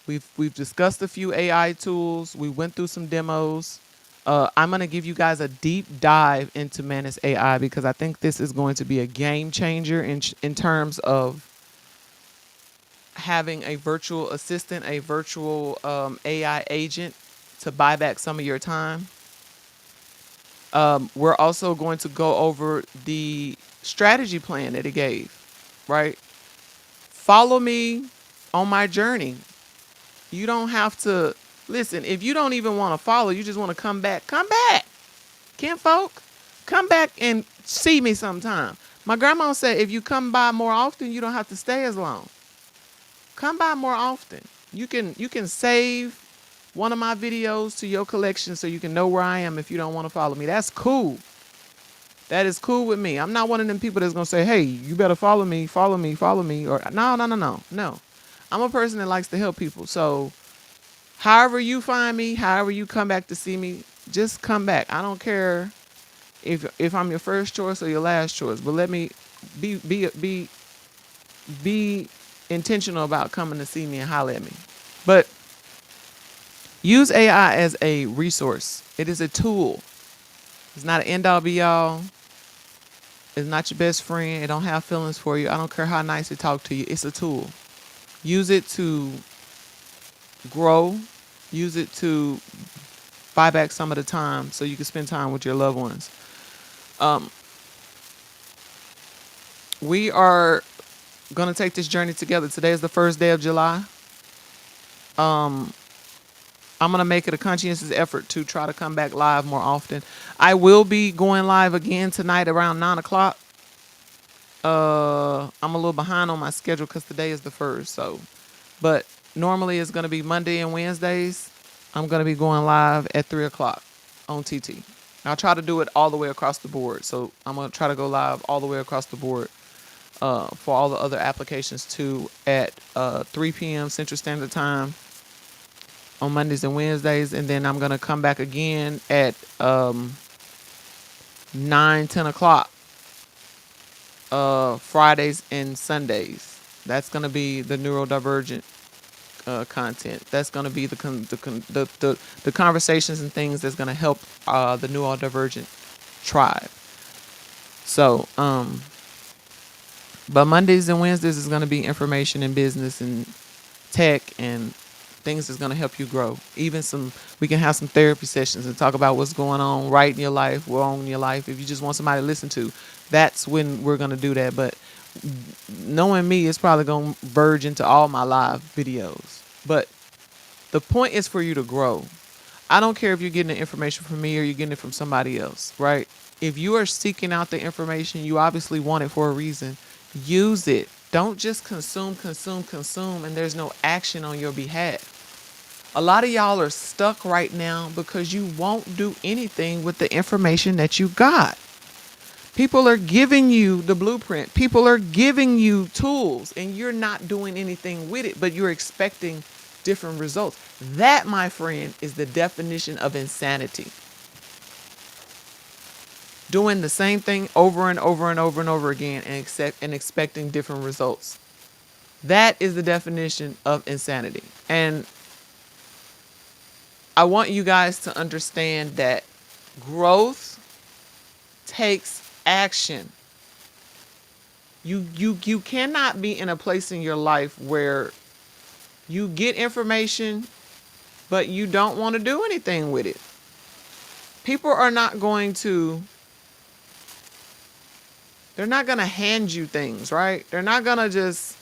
We've discussed a few AI tools. We went through some demos. I'm going to give you guys a deep dive into Manus AI because I think this is going to be a game changer in terms of having a virtual assistant, a virtual AI agent to buy back some of your time. We're also going to go over the strategy plan that it gave, right? Follow me on my journey. You don't have to listen. If you don't even want to follow, you just want to come back. Come back, kinfolk. Come back and see me sometime. My grandma said, if you come by more often, you don't have to stay as long. Come by more often. You can save one of my videos to your collection so you can know where I am if you don't want to follow me. That's cool. That is cool with me. I'm not one of them people that's going to say, hey, you better follow me. Or no. I'm a person that likes to help people. So however you find me, however you come back to see me, just come back. I don't care if I'm your first choice or your last choice, but let me be intentional about coming to see me and holler at me. But use AI as a resource. It is a tool. It's not an end all be all. It's not your best friend. It don't have feelings for you. I don't care how nice it talk to you. It's a tool. Use it to grow. Use it to buy back some of the time so you can spend time with your loved ones. We are going to take this journey together. Today is the first day of July. I'm going to make it a conscientious effort to try to come back live more often. I will be going live again tonight around 9 o'clock. I'm a little behind on my schedule because today is the first. But normally it's going to be Monday and Wednesdays. I'm going to be going live at 3 o'clock on TT. I'll try to do it all the way across the board. So I'm going to try to go live all the way across the board for all the other applications too at 3 p.m. Central Standard Time on Mondays and Wednesdays. And then I'm going to come back again at 9, 10 o'clock Fridays and Sundays. That's going to be the neurodivergent content. That's going to be the conversations and things that's going to help the neurodivergent tribe. So, but Mondays and Wednesdays is going to be information and business and tech and things that's going to help you grow. Even we can have some therapy sessions and talk about what's going on right in your life, wrong in your life. If you just want somebody to listen to, that's when we're going to do that. But knowing me, it's probably going to verge into all my live videos. But the point is for you to grow. I don't care if you're getting the information from me or you're getting it from somebody else, right? If you are seeking out the information, you obviously want it for a reason. Use it. Don't just consume, consume, consume, and there's no action on your behalf. A lot of y'all are stuck right now because you won't do anything with the information that you got. People are giving you the blueprint. People are giving you tools, and you're not doing anything with it, but you're expecting different results. That, my friend, is the definition of insanity. Doing the same thing over and over and over and over again and expecting different results. That is the definition of insanity. And I want you guys to understand that growth takes action. You cannot be in a place in your life where you get information, but you don't want to do anything with it. People are not going to, they're not going to hand you things, right? They're not going to just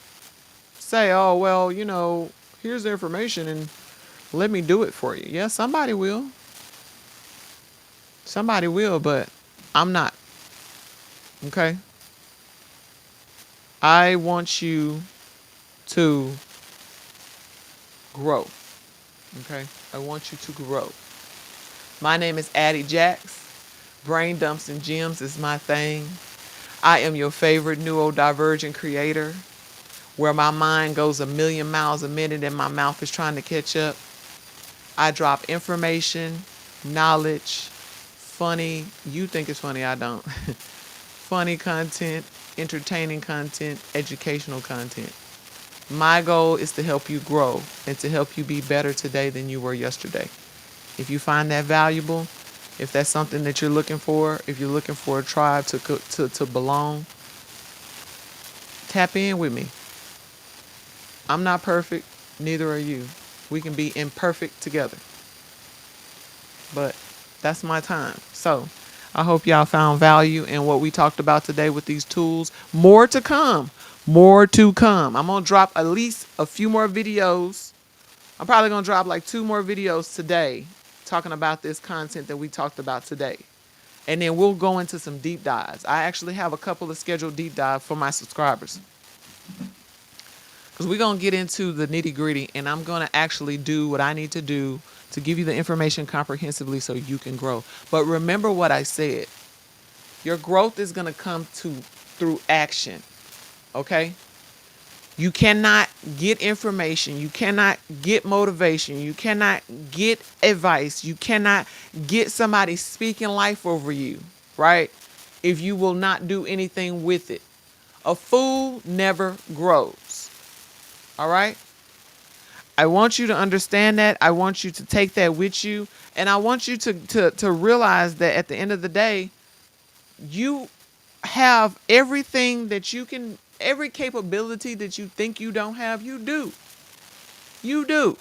say, oh, well, you know, here's the information and let me do it for you. Yeah, somebody will. Somebody will, but I'm not. Okay? I want you to grow. Okay? I want you to grow. My name is Addie Jacks. Brain Dumps and Gems is my thing. I am your favorite neurodivergent creator, where my mind goes a million miles a minute and my mouth is trying to catch up. I drop information, knowledge, funny, you think it's funny, I don't. Funny content, entertaining content, educational content. My goal is to help you grow and to help you be better today than you were yesterday. If you find that valuable, if that's something that you're looking for, if you're looking for a tribe to belong, tap in with me. I'm not perfect, neither are you. We can be imperfect together. But that's my time. So I hope y'all found value in what we talked about today with these tools. More to come. More to come. I'm going to drop at least a few more videos. I'm probably going to drop like 2 more videos today talking about this content that we talked about today. And then we'll go into some deep dives. I actually have a couple of scheduled deep dives for my subscribers. Because we're going to get into the nitty gritty, and I'm going to actually do what I need to do to give you the information comprehensively so you can grow. But remember what I said. Your growth is going to come through action. Okay? You cannot get information. You cannot get motivation. You cannot get advice. You cannot get somebody speaking life over you, right? If you will not do anything with it. A fool never grows. All right? I want you to understand that. I want you to take that with you. And I want you to realize that at the end of the day, you have everything that you can, every capability that you think you don't have, you do. You do.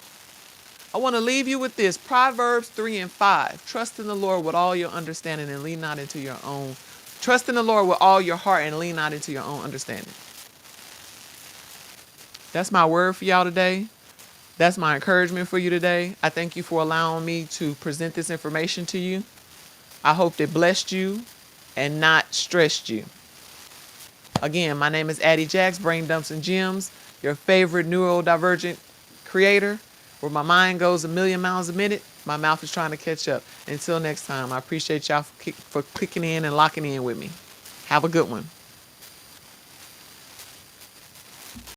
I want to leave you with this. Proverbs 3:5. Trust in the Lord with all your understanding and lean not into your own. Trust in the Lord with all your heart and lean not into your own understanding. That's my word for y'all today. That's my encouragement for you today. I thank you for allowing me to present this information to you. I hope it blessed you and not stressed you. Again, my name is Addie Jacks, Brain Dumps and Gems, your favorite neurodivergent creator, where my mind goes a million miles a minute, my mouth is trying to catch up. Until next time, I appreciate y'all for clicking in and locking in with me. Have a good one.